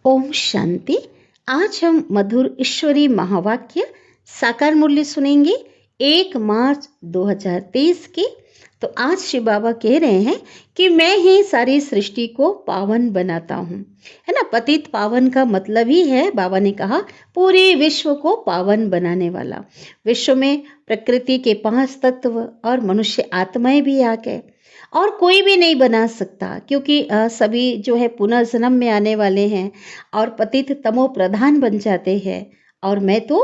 ओम शांति। आज हम मधुर ईश्वरी महावाक्य साकार मूल्य सुनेंगे 1 मार्च 2023 की। तो आज शिव बाबा कह रहे हैं कि मैं ही सारी सृष्टि को पावन बनाता हूँ, है ना। पतित पावन का मतलब ही है, बाबा ने कहा, पूरे विश्व को पावन बनाने वाला। विश्व में प्रकृति के 5 तत्व और मनुष्य आत्माएं भी आ गए और कोई भी नहीं बना सकता, क्योंकि सभी जो है पुनः जन्म में आने वाले हैं और पतित तमो प्रधान बन जाते हैं। और मैं तो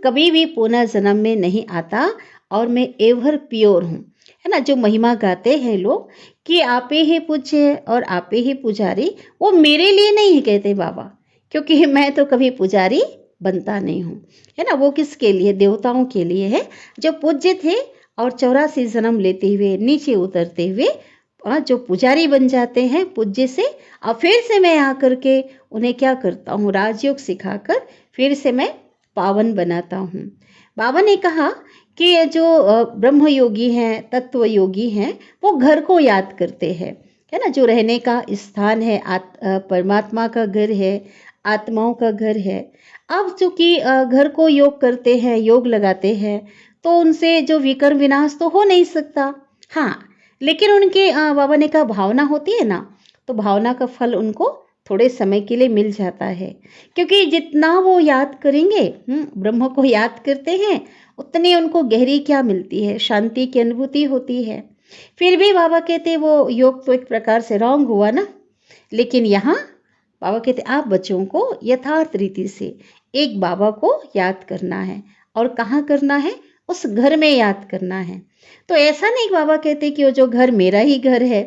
कभी भी पुनः जन्म में नहीं आता और मैं एवर प्योर हूँ, है ना। जो महिमा गाते हैं लोग कि आपे ही पूज्य और आपे ही पुजारी, वो मेरे लिए नहीं कहते बाबा, क्योंकि मैं तो कभी पुजारी बनता नहीं हूँ, है ना। वो किसके लिए? देवताओं के लिए है, जो पूज्य थे और 84 जन्म लेते हुए नीचे उतरते हुए जो पुजारी बन जाते हैं पूज्य से। और फिर से मैं आकर के उन्हें क्या करता हूँ? राजयोग सिखाकर फिर से मैं पावन बनाता हूँ। बाबा ने कहा कि जो ब्रह्म योगी हैं, तत्व योगी हैं, वो घर को याद करते हैं, है ना। जो रहने का स्थान है, परमात्मा का घर है, आत्माओं का घर है। अब चूंकि घर को योग करते हैं, योग लगाते हैं, तो उनसे जो विकर्म विनाश तो हो नहीं सकता। हाँ, लेकिन उनके बाबा ने कहा भावना होती है ना, तो भावना का फल उनको थोड़े समय के लिए मिल जाता है, क्योंकि जितना वो याद करेंगे, ब्रह्म को याद करते हैं, उतनी उनको गहरी क्या मिलती है? शांति की अनुभूति होती है। फिर भी बाबा कहते वो योग तो एक प्रकार से रॉन्ग हुआ ना। लेकिन यहाँ बाबा कहते आप बच्चों को यथार्थ रीति से एक बाबा को याद करना है। और कहाँ करना है? उस घर में याद करना है। तो ऐसा नहीं बाबा कहते कि वो जो घर मेरा ही घर है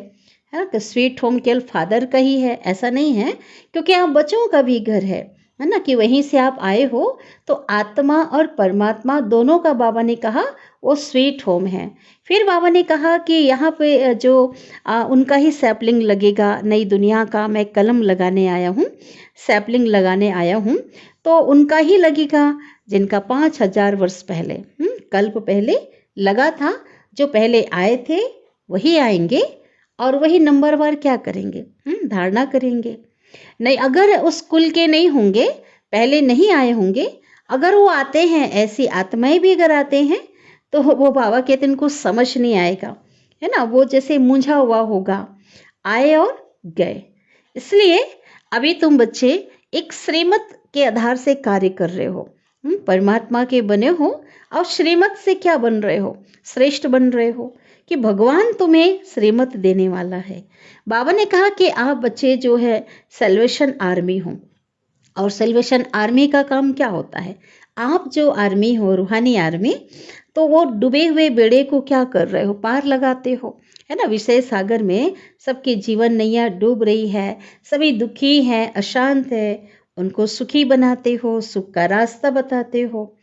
ना, कि स्वीट होम केवल फादर का ही है, ऐसा नहीं है। क्योंकि आप बच्चों का भी घर है ना, कि वहीं से आप आए हो। तो आत्मा और परमात्मा दोनों का बाबा ने कहा वो स्वीट होम है। फिर बाबा ने कहा कि यहाँ पे जो उनका ही सैपलिंग लगेगा, नई दुनिया का मैं कलम लगाने आया हूँ, सैपलिंग लगाने आया हूँ। तो उनका ही लगेगा जिनका 5000 वर्ष पहले, कल्प पहले लगा था। जो पहले आए थे वही आएंगे और वही नंबरवार क्या करेंगे? धारणा करेंगे। नहीं, अगर उस कुल के नहीं होंगे, पहले नहीं आए होंगे, अगर वो आते हैं, ऐसी आत्माएं भी अगर आते हैं, तो वो बाबा कहते हैं उनको समझ नहीं आएगा, है ना। वो जैसे मूंझा हुआ होगा, आए और गए। इसलिए अभी तुम बच्चे एक श्रीमत के आधार से कार्य कर रहे हो, परमात्मा के बने हो और श्रीमत से क्या बन रहे हो? श्रेष्ठ बन रहे हो, कि भगवान तुम्हें श्रीमत देने वाला है। बाबा ने कहा कि आप बच्चे जो है सैल्वेशन आर्मी हो। और सैल्वेशन आर्मी का काम क्या होता है? आप जो आर्मी हो, रूहानी आर्मी, तो वो डूबे हुए बेड़े को क्या कर रहे हो? पार लगाते हो, है ना। विषय सागर में सबकी जीवन नैया डूब रही है, सभी दुखी हैं, अशांत है, उनको सुखी बनाते हो, सुख का रास्ता बताते हो।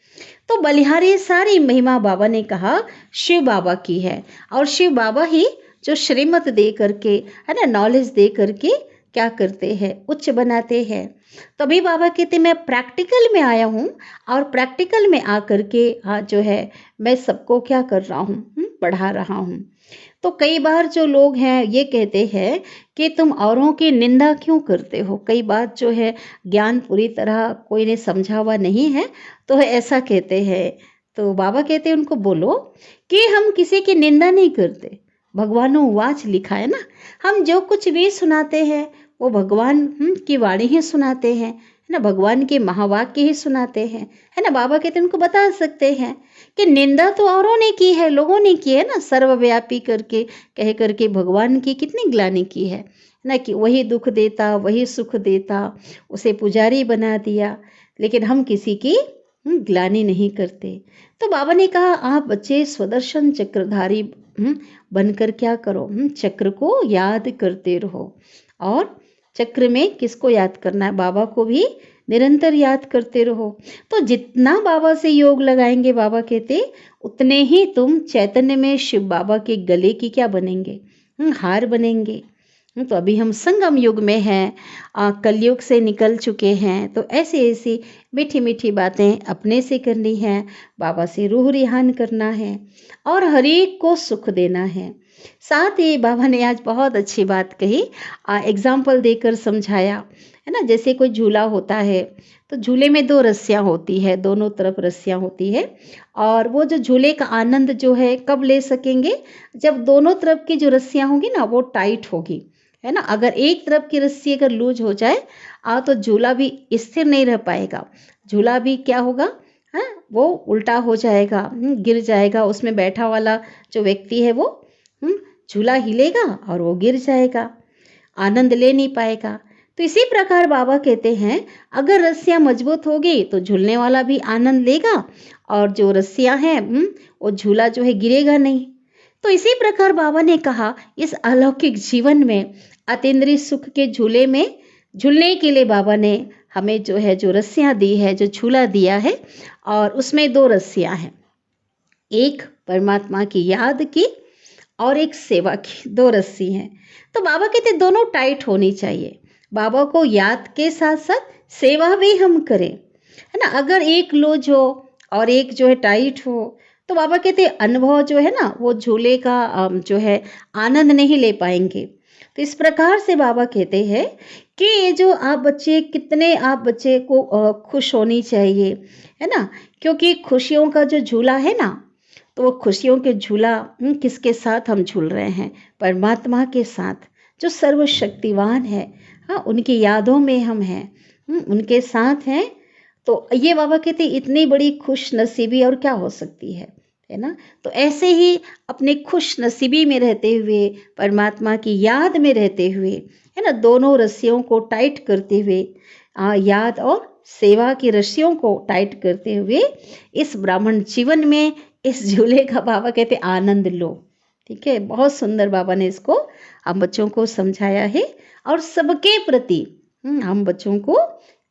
तो बलिहारी सारी महिमा बाबा ने कहा शिव बाबा की है। और शिव बाबा ही जो श्रीमत दे करके, है ना, नॉलेज दे करके क्या करते हैं? उच्च बनाते हैं। तभी बाबा कहते मैं प्रैक्टिकल में आया हूँ और प्रैक्टिकल में आकर के जो है मैं सबको क्या कर रहा हूँ? पढ़ा रहा हूँ। तो कई बार जो लोग हैं ये कहते हैं कि तुम औरों की निंदा क्यों करते हो? कई बार जो है ज्ञान पूरी तरह कोई ने समझा हुआ नहीं है, तो ऐसा कहते हैं। तो बाबा कहते हैं उनको बोलो कि हम किसी की निंदा नहीं करते। भगवानो वाच लिखा है ना, हम जो कुछ भी सुनाते हैं वो भगवान की वाणी ही सुनाते हैं, है ना। भगवान के महावाक्य ही सुनाते हैं, है ना। बाबा कहते हैं उनको बता सकते हैं कि निंदा तो औरों ने की है, लोगों ने की है ना, सर्वव्यापी करके कह करके भगवान की कितनी ग्लानि की है ना, कि वही दुख देता, वही सुख देता, उसे पुजारी बना दिया। लेकिन हम किसी की ग्लानि नहीं करते। तो बाबा ने कहा आप बच्चे स्वदर्शन चक्रधारी बनकर क्या करो? चक्र को याद करते रहो। और चक्र में किसको याद करना है? बाबा को भी निरंतर याद करते रहो। तो जितना बाबा से योग लगाएंगे, बाबा कहते उतने ही तुम चैतन्य में शिव बाबा के गले की क्या बनेंगे? हार बनेंगे। तो अभी हम संगम युग में हैं, कलयुग से निकल चुके हैं। तो ऐसी ऐसी मीठी मीठी बातें अपने से करनी है, बाबा से रूह रिहान करना है और हर एक को सुख देना है। साथ ही बाबा ने आज बहुत अच्छी बात कही, एग्जाम्पल देकर समझाया है ना। जैसे कोई झूला होता है तो झूले में 2 रस्सियाँ होती है, दोनों तरफ रस्सियाँ होती है, और वो जो झूले का आनंद जो है कब ले सकेंगे, जब दोनों तरफ की जो रस्सियाँ होंगी ना वो टाइट होगी, है ना। अगर एक तरफ की रस्सी अगर लूज हो जाए तो झूला भी स्थिर नहीं रह पाएगा, झूला भी क्या होगा, हाँ, वो उल्टा हो जाएगा, गिर जाएगा, उसमें बैठा वाला जो व्यक्ति है वो झूला हिलेगा और वो गिर जाएगा, आनंद ले नहीं पाएगा। तो इसी प्रकार बाबा कहते हैं अगर रस्सियाँ मजबूत होगी तो झूलने वाला भी आनंद लेगा, और जो रस्सियाँ हैं वो झूला जो है गिरेगा नहीं। तो इसी प्रकार बाबा ने कहा इस अलौकिक जीवन में अतीन्द्रिय सुख के झूले में झूलने के लिए बाबा ने हमें जो है जो रस्सियाँ दी है, जो झूला दिया है, और उसमें 2 रस्सियाँ हैं, एक परमात्मा की याद की और एक सेवा की, 2 रस्सी हैं। तो बाबा कहते दोनों टाइट होनी चाहिए, बाबा को याद के साथ साथ सेवा भी हम करें, है ना। अगर एक लूज हो और एक जो है टाइट हो तो बाबा कहते अनुभव जो है ना वो झूले का जो है आनंद नहीं ले पाएंगे। तो इस प्रकार से बाबा कहते हैं कि ये जो आप बच्चे कितने आप बच्चे को खुश होनी चाहिए, है ना, क्योंकि खुशियों का जो झूला है ना, तो वो खुशियों के झूला किसके साथ हम झूल रहे हैं, परमात्मा के साथ जो सर्वशक्तिवान है, हाँ, उनकी यादों में हम हैं, उनके साथ हैं। तो ये बाबा कहते इतनी बड़ी खुश नसीबी और क्या हो सकती है ना। तो ऐसे ही अपने खुश नसीबी में रहते हुए, परमात्मा की याद में रहते हुए, है ना, दोनों रस्सियों को टाइट करते हुए, याद और सेवा की रस्सियों को टाइट करते हुए इस ब्राह्मण जीवन में इस झूले का बाबा कहते आनंद लो। ठीक है, बहुत सुंदर बाबा ने इसको हम बच्चों को समझाया है, और सबके प्रति हम बच्चों को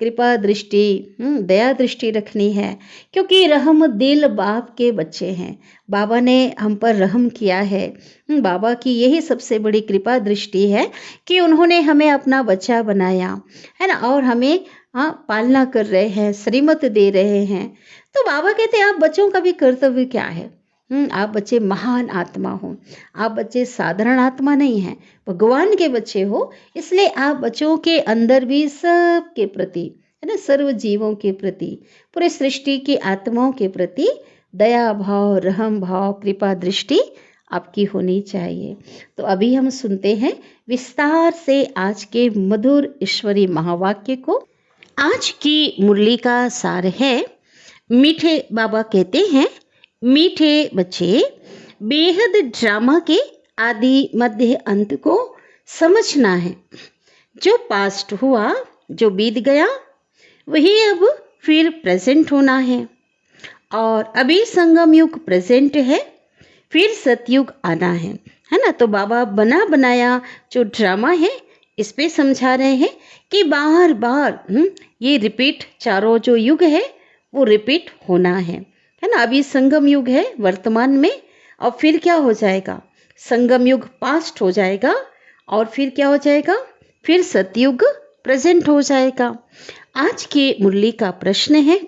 कृपा दृष्टि, दया दृष्टि रखनी है, क्योंकि रहम दिल बाप के बच्चे हैं, बाबा ने हम पर रहम किया है। बाबा की यही सबसे बड़ी कृपा दृष्टि है कि उन्होंने हमें अपना बच्चा बनाया, है ना, और हमें पालना कर रहे हैं, श्रीमत दे रहे हैं। तो बाबा कहते हैं आप बच्चों का भी कर्तव्य क्या है, आप बच्चे महान आत्मा हो, आप बच्चे साधारण आत्मा नहीं हैं, भगवान के बच्चे हो, इसलिए आप बच्चों के अंदर भी सबके प्रति, है ना, सर्व जीवों के प्रति, पूरे सृष्टि की आत्माओं के प्रति दया भाव, रहम भाव, कृपा दृष्टि आपकी होनी चाहिए। तो अभी हम सुनते हैं विस्तार से आज के मधुर ईश्वरी महावाक्य को। आज की मुरली का सार है, मीठे बाबा कहते हैं मीठे बच्चे बेहद ड्रामा के आदि मध्य अंत को समझना है। जो पास्ट हुआ, जो बीत गया, वही अब फिर प्रेजेंट होना है, और अभी संगम युग प्रेजेंट है, फिर सतयुग आना है ना। तो बाबा बना बनाया जो ड्रामा है इस पे समझा रहे हैं कि बार बार ये रिपीट, चारों जो युग है वो रिपीट होना है ना। अभी संगम युग है वर्तमान में, और फिर क्या हो जाएगा, संगम युग पास्ट हो जाएगा, और फिर क्या हो जाएगा, फिर सतयुग प्रेजेंट हो जाएगा। आज की मुरली का प्रश्न है,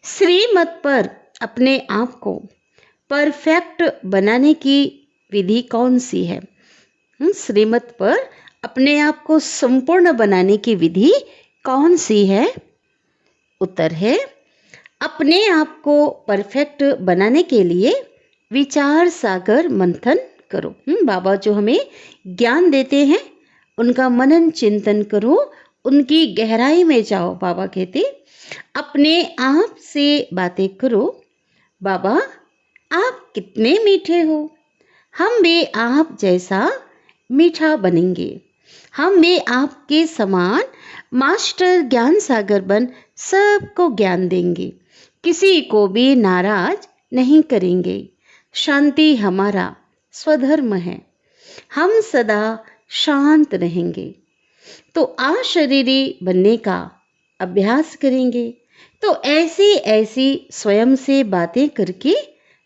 श्रीमत पर अपने आप को परफेक्ट बनाने की विधि कौन सी है। श्रीमत पर अपने आप को संपूर्ण बनाने की विधि कौन सी है। उत्तर है, अपने आप को परफेक्ट बनाने के लिए विचार सागर मंथन करो। बाबा जो हमें ज्ञान देते हैं उनका मनन चिंतन करो, उनकी गहराई में जाओ। बाबा कहते अपने आप से बातें करो, बाबा आप कितने मीठे हो, हम भी आप जैसा मीठा बनेंगे, हम भी आपके समान मास्टर ज्ञान सागर बन सबको ज्ञान देंगे, किसी को भी नाराज नहीं करेंगे, शांति हमारा स्वधर्म है, हम सदा शांत रहेंगे। तो अशरीरी बनने का अभ्यास करेंगे। तो ऐसी ऐसी स्वयं से बातें करके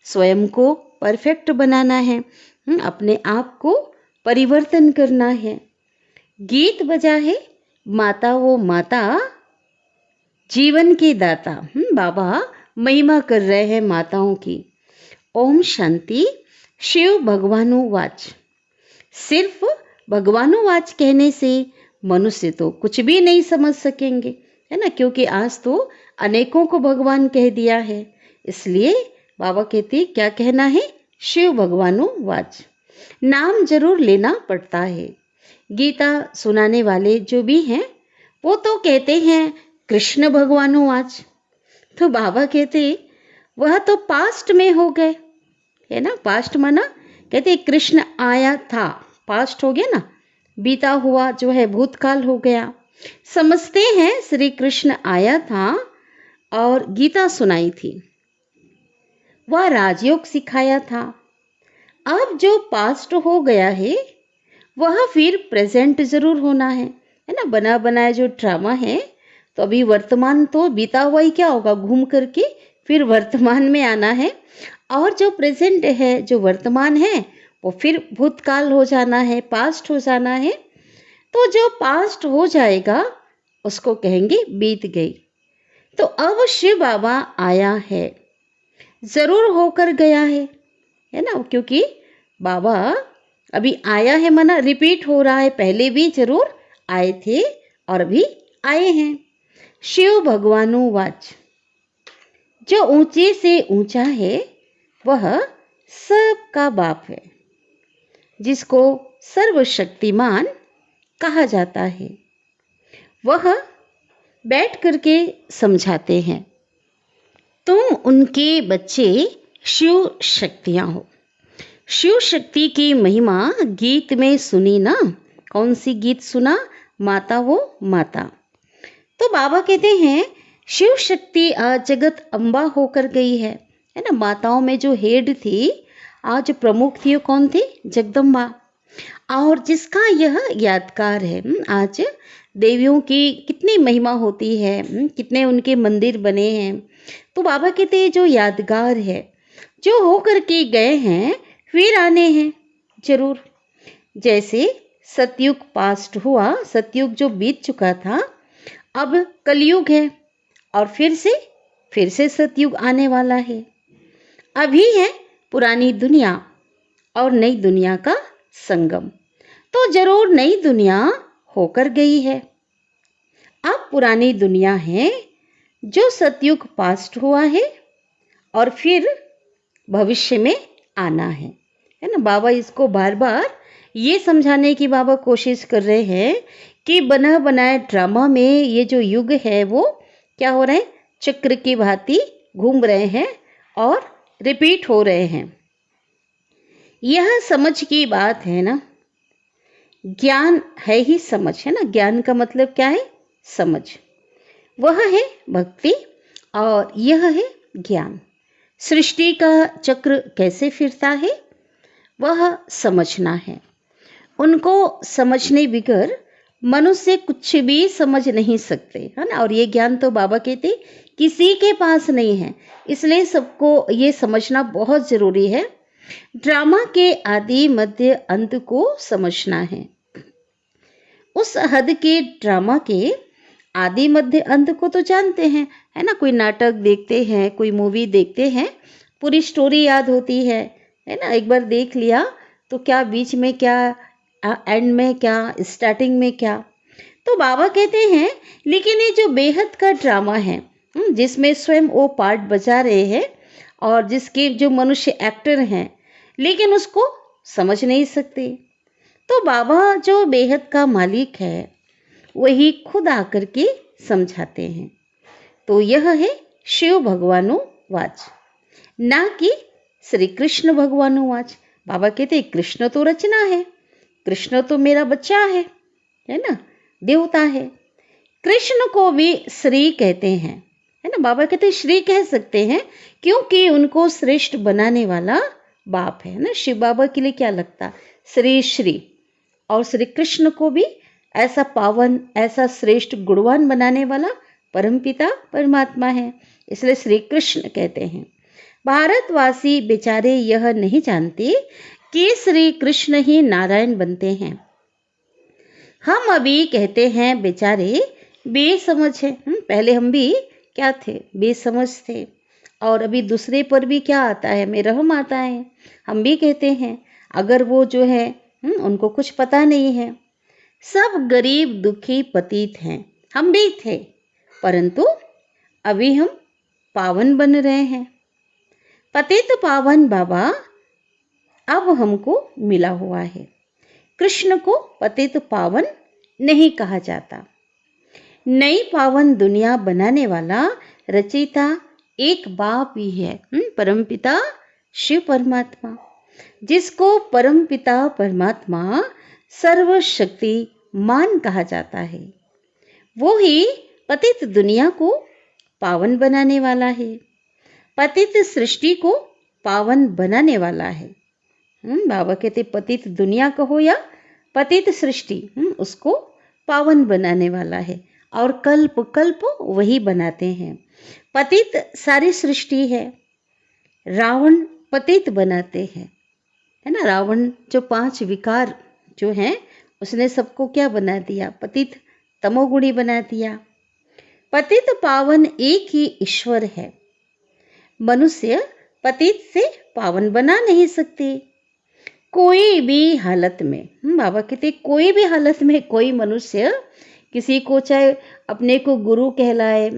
स्वयं को परफेक्ट बनाना है, अपने आप को परिवर्तन करना है। गीत बजा है, माता वो माता जीवन की दाता। बाबा महिमा कर रहे हैं माताओं की। ओम शांति। शिव भगवानु वाच। सिर्फ भगवानु वाच कहने से मनुष्य तो कुछ भी नहीं समझ सकेंगे, है ना, क्योंकि आज तो अनेकों को भगवान कह दिया है। इसलिए बाबा कहते क्या कहना है, शिव भगवानु वाच, नाम जरूर लेना पड़ता है। गीता सुनाने वाले जो भी हैं वो तो कहते हैं कृष्ण भगवानु वाच। तो बाबा कहते वह तो पास्ट में हो गए, है ना, पास्ट माना कहते कृष्ण आया था, पास्ट हो गया ना, बीता हुआ जो है भूतकाल हो गया। समझते हैं श्री कृष्ण आया था और गीता सुनाई थी, वह राजयोग सिखाया था। अब जो पास्ट हो गया है वह फिर प्रेजेंट जरूर होना है ना, बना बनाया जो ड्रामा है, तो अभी वर्तमान तो बीता हुआ ही क्या होगा, घूम करके फिर वर्तमान में आना है। और जो प्रेजेंट है, जो वर्तमान है, वो फिर भूतकाल हो जाना है, पास्ट हो जाना है। तो जो पास्ट हो जाएगा उसको कहेंगे बीत गई। तो अब शिव बाबा आया है, जरूर होकर गया है ना, क्योंकि बाबा अभी आया है माना रिपीट हो रहा है, पहले भी जरूर आए थे और अभी आए हैं। शिव भगवानु वाच, जो ऊंचे से ऊंचा है वह सबका बाप है, जिसको सर्वशक्तिमान कहा जाता है। वह बैठ करके समझाते हैं, तुम उनके बच्चे शिव शक्तियां हो। शिव शक्ति की महिमा गीत में सुनी ना, कौन सी गीत सुना, माता वो माता। तो बाबा कहते हैं शिव शक्ति आज जगत अम्बा होकर गई है ना, माताओं में जो हेड थी, आज प्रमुख थी, कौन थी, जगदम्बा। और जिसका यह यादगार है, आज देवियों की कितनी महिमा होती है, कितने उनके मंदिर बने हैं। तो बाबा कहते हैं जो यादगार है, जो होकर के गए हैं फिर आने हैं जरूर। जैसे सतयुग पास्ट हुआ, सतयुग जो बीत चुका था, अब कलयुग है और फिर से सतयुग आने वाला है। अभी है पुरानी दुनिया और नई दुनिया का संगम, तो जरूर नई दुनिया होकर गई है। अब पुरानी दुनिया है जो सतयुग पास्ट हुआ है और फिर भविष्य में आना है ना। बाबा इसको बार बार ये समझाने की बाबा कोशिश कर रहे हैं कि बना बनाए ड्रामा में ये जो युग है वो क्या हो रहे हैं, चक्र की भांति घूम रहे हैं और रिपीट हो रहे हैं। यह समझ की बात है ना, ज्ञान है ही समझ, है ना, ज्ञान का मतलब क्या है, समझ। वह है भक्ति और यह है ज्ञान। सृष्टि का चक्र कैसे फिरता है वह समझना है। उनको समझने बिगर मनुष्य कुछ भी समझ नहीं सकते, है ना। और ये ज्ञान तो बाबा कहते किसी के पास नहीं है, इसलिए सबको ये समझना बहुत जरूरी है। ड्रामा के आदि मध्य अंत को समझना है। उस हद के ड्रामा के आदि मध्य अंत को तो जानते हैं, है ना। कोई नाटक देखते हैं, कोई मूवी देखते हैं, पूरी स्टोरी याद होती है ना। एक बार देख लिया तो क्या बीच में क्या, एंड में क्या, स्टार्टिंग में क्या। तो बाबा कहते हैं लेकिन ये जो बेहद का ड्रामा है, जिसमें स्वयं वो पार्ट बजा रहे हैं और जिसके जो मनुष्य एक्टर हैं, लेकिन उसको समझ नहीं सकते। तो बाबा जो बेहद का मालिक है वही खुद आकर के समझाते हैं। तो यह है शिव भगवानु वाच, ना कि श्री कृष्ण भगवानु वाच। बाबा कहते कृष्ण तो रचना है, कृष्ण तो मेरा बच्चा है ना, देवता है। कृष्ण को भी श्री कहते हैं, है ना। बाबा कहते श्री कह सकते हैं क्योंकि उनको श्रेष्ठ बनाने वाला बाप है ना। शिव बाबा के लिए क्या लगता, श्री श्री। और श्री कृष्ण को भी ऐसा पावन, ऐसा श्रेष्ठ गुणवान बनाने वाला परमपिता परमात्मा है, इसलिए श्री कृष्ण कहते हैं। भारतवासी बेचारे यह नहीं जानते कि श्री कृष्ण ही नारायण बनते हैं। हम अभी कहते हैं बेचारे बेसमझ है। पहले हम भी क्या थे, बेसमझ थे। और अभी दूसरे पर भी क्या आता है, हमें रहम आता है। हम भी कहते हैं अगर वो जो है उनको कुछ पता नहीं है। सब गरीब दुखी पतित हैं, हम भी थे, परंतु अभी हम पावन बन रहे हैं। पतित पावन बाबा अब हमको मिला हुआ है। कृष्ण को पतित पावन नहीं कहा जाता। नई पावन दुनिया बनाने वाला रचयिता एक बाप ही है, परमपिता शिव परमात्मा, जिसको परमपिता परमात्मा सर्वशक्तिमान कहा जाता है। वो ही पतित दुनिया को पावन बनाने वाला है, पतित सृष्टि को पावन बनाने वाला है। बाबा कहते पतित दुनिया कहो या पतित सृष्टि, उसको पावन बनाने वाला है, और कल्प कल्प वही बनाते हैं। पतित सारी सृष्टि है, रावण पतित बनाते हैं, है ना। रावण जो 5 विकार जो हैं उसने सबको क्या बना दिया, पतित तमोगुणी बना दिया। पतित पावन एक ही ईश्वर है। मनुष्य पतित से पावन बना नहीं सकते। कोई भी हालत में, बाबा कहते कोई भी हालत में कोई मनुष्य किसी को, चाहे अपने को गुरु कहलाए,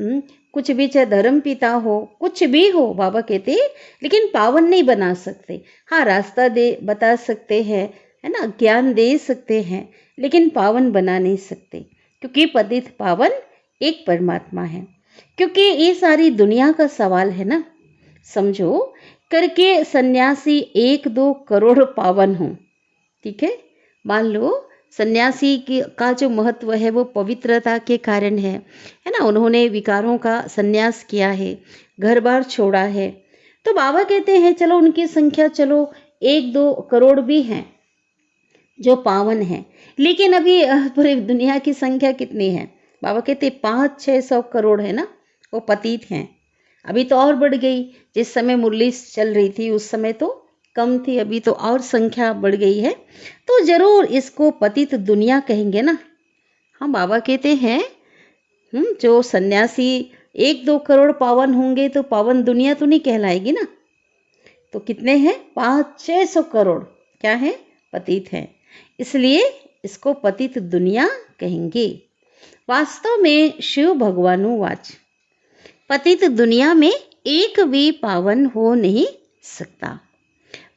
कुछ भी, चाहे धर्म पिता हो, कुछ भी हो, बाबा कहते लेकिन पावन नहीं बना सकते। हाँ, रास्ता दे बता सकते हैं, है ना, ज्ञान दे सकते हैं, लेकिन पावन बना नहीं सकते, क्योंकि पतित पावन एक परमात्मा है। क्योंकि ये सारी दुनिया का सवाल है ना। समझो करके सन्यासी 1-2 करोड़ पावन हो, ठीक है। मान लो सन्यासी का जो महत्व है वो पवित्रता के कारण है ना। उन्होंने विकारों का सन्यास किया है, घर बार छोड़ा है। तो बाबा कहते हैं चलो उनकी संख्या चलो 1-2 करोड़ भी हैं जो पावन हैं, लेकिन अभी पूरी दुनिया की संख्या कितनी है? बाबा कहते 500-600 करोड़ है ना, वो पतित हैं। अभी तो और बढ़ गई, जिस समय मुरली चल रही थी उस समय तो कम थी, अभी तो और संख्या बढ़ गई है। तो जरूर इसको पतित दुनिया कहेंगे ना। हाँ, बाबा कहते हैं जो सन्यासी 1-2 करोड़ पावन होंगे तो पावन दुनिया तो नहीं कहलाएगी ना। तो कितने हैं? 500-600 करोड़ क्या है? पतित हैं। इसलिए इसको पतित दुनिया कहेंगे। वास्तव में शिव भगवानुवाच, पतित दुनिया में एक भी पावन हो नहीं सकता।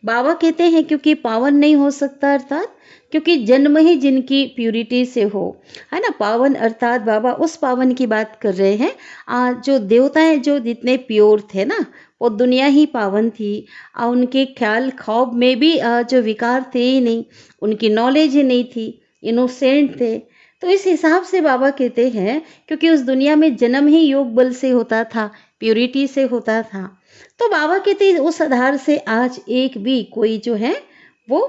बाबा कहते हैं क्योंकि पावन नहीं हो सकता, अर्थात क्योंकि जन्म ही जिनकी प्यूरिटी से हो, है ना। पावन अर्थात बाबा उस पावन की बात कर रहे हैं जो देवताएं जो जितने प्योर थे ना, वो दुनिया ही पावन थी। उनके ख्याल खौफ में भी जो विकार थे ही नहीं, उनकी नॉलेज ही नहीं थी, इनोसेंट थे। तो इस हिसाब से बाबा कहते हैं क्योंकि उस दुनिया में जन्म ही योग बल से होता था, प्यूरिटी से होता था। तो बाबा कहते हैं उस आधार से आज एक भी कोई जो है वो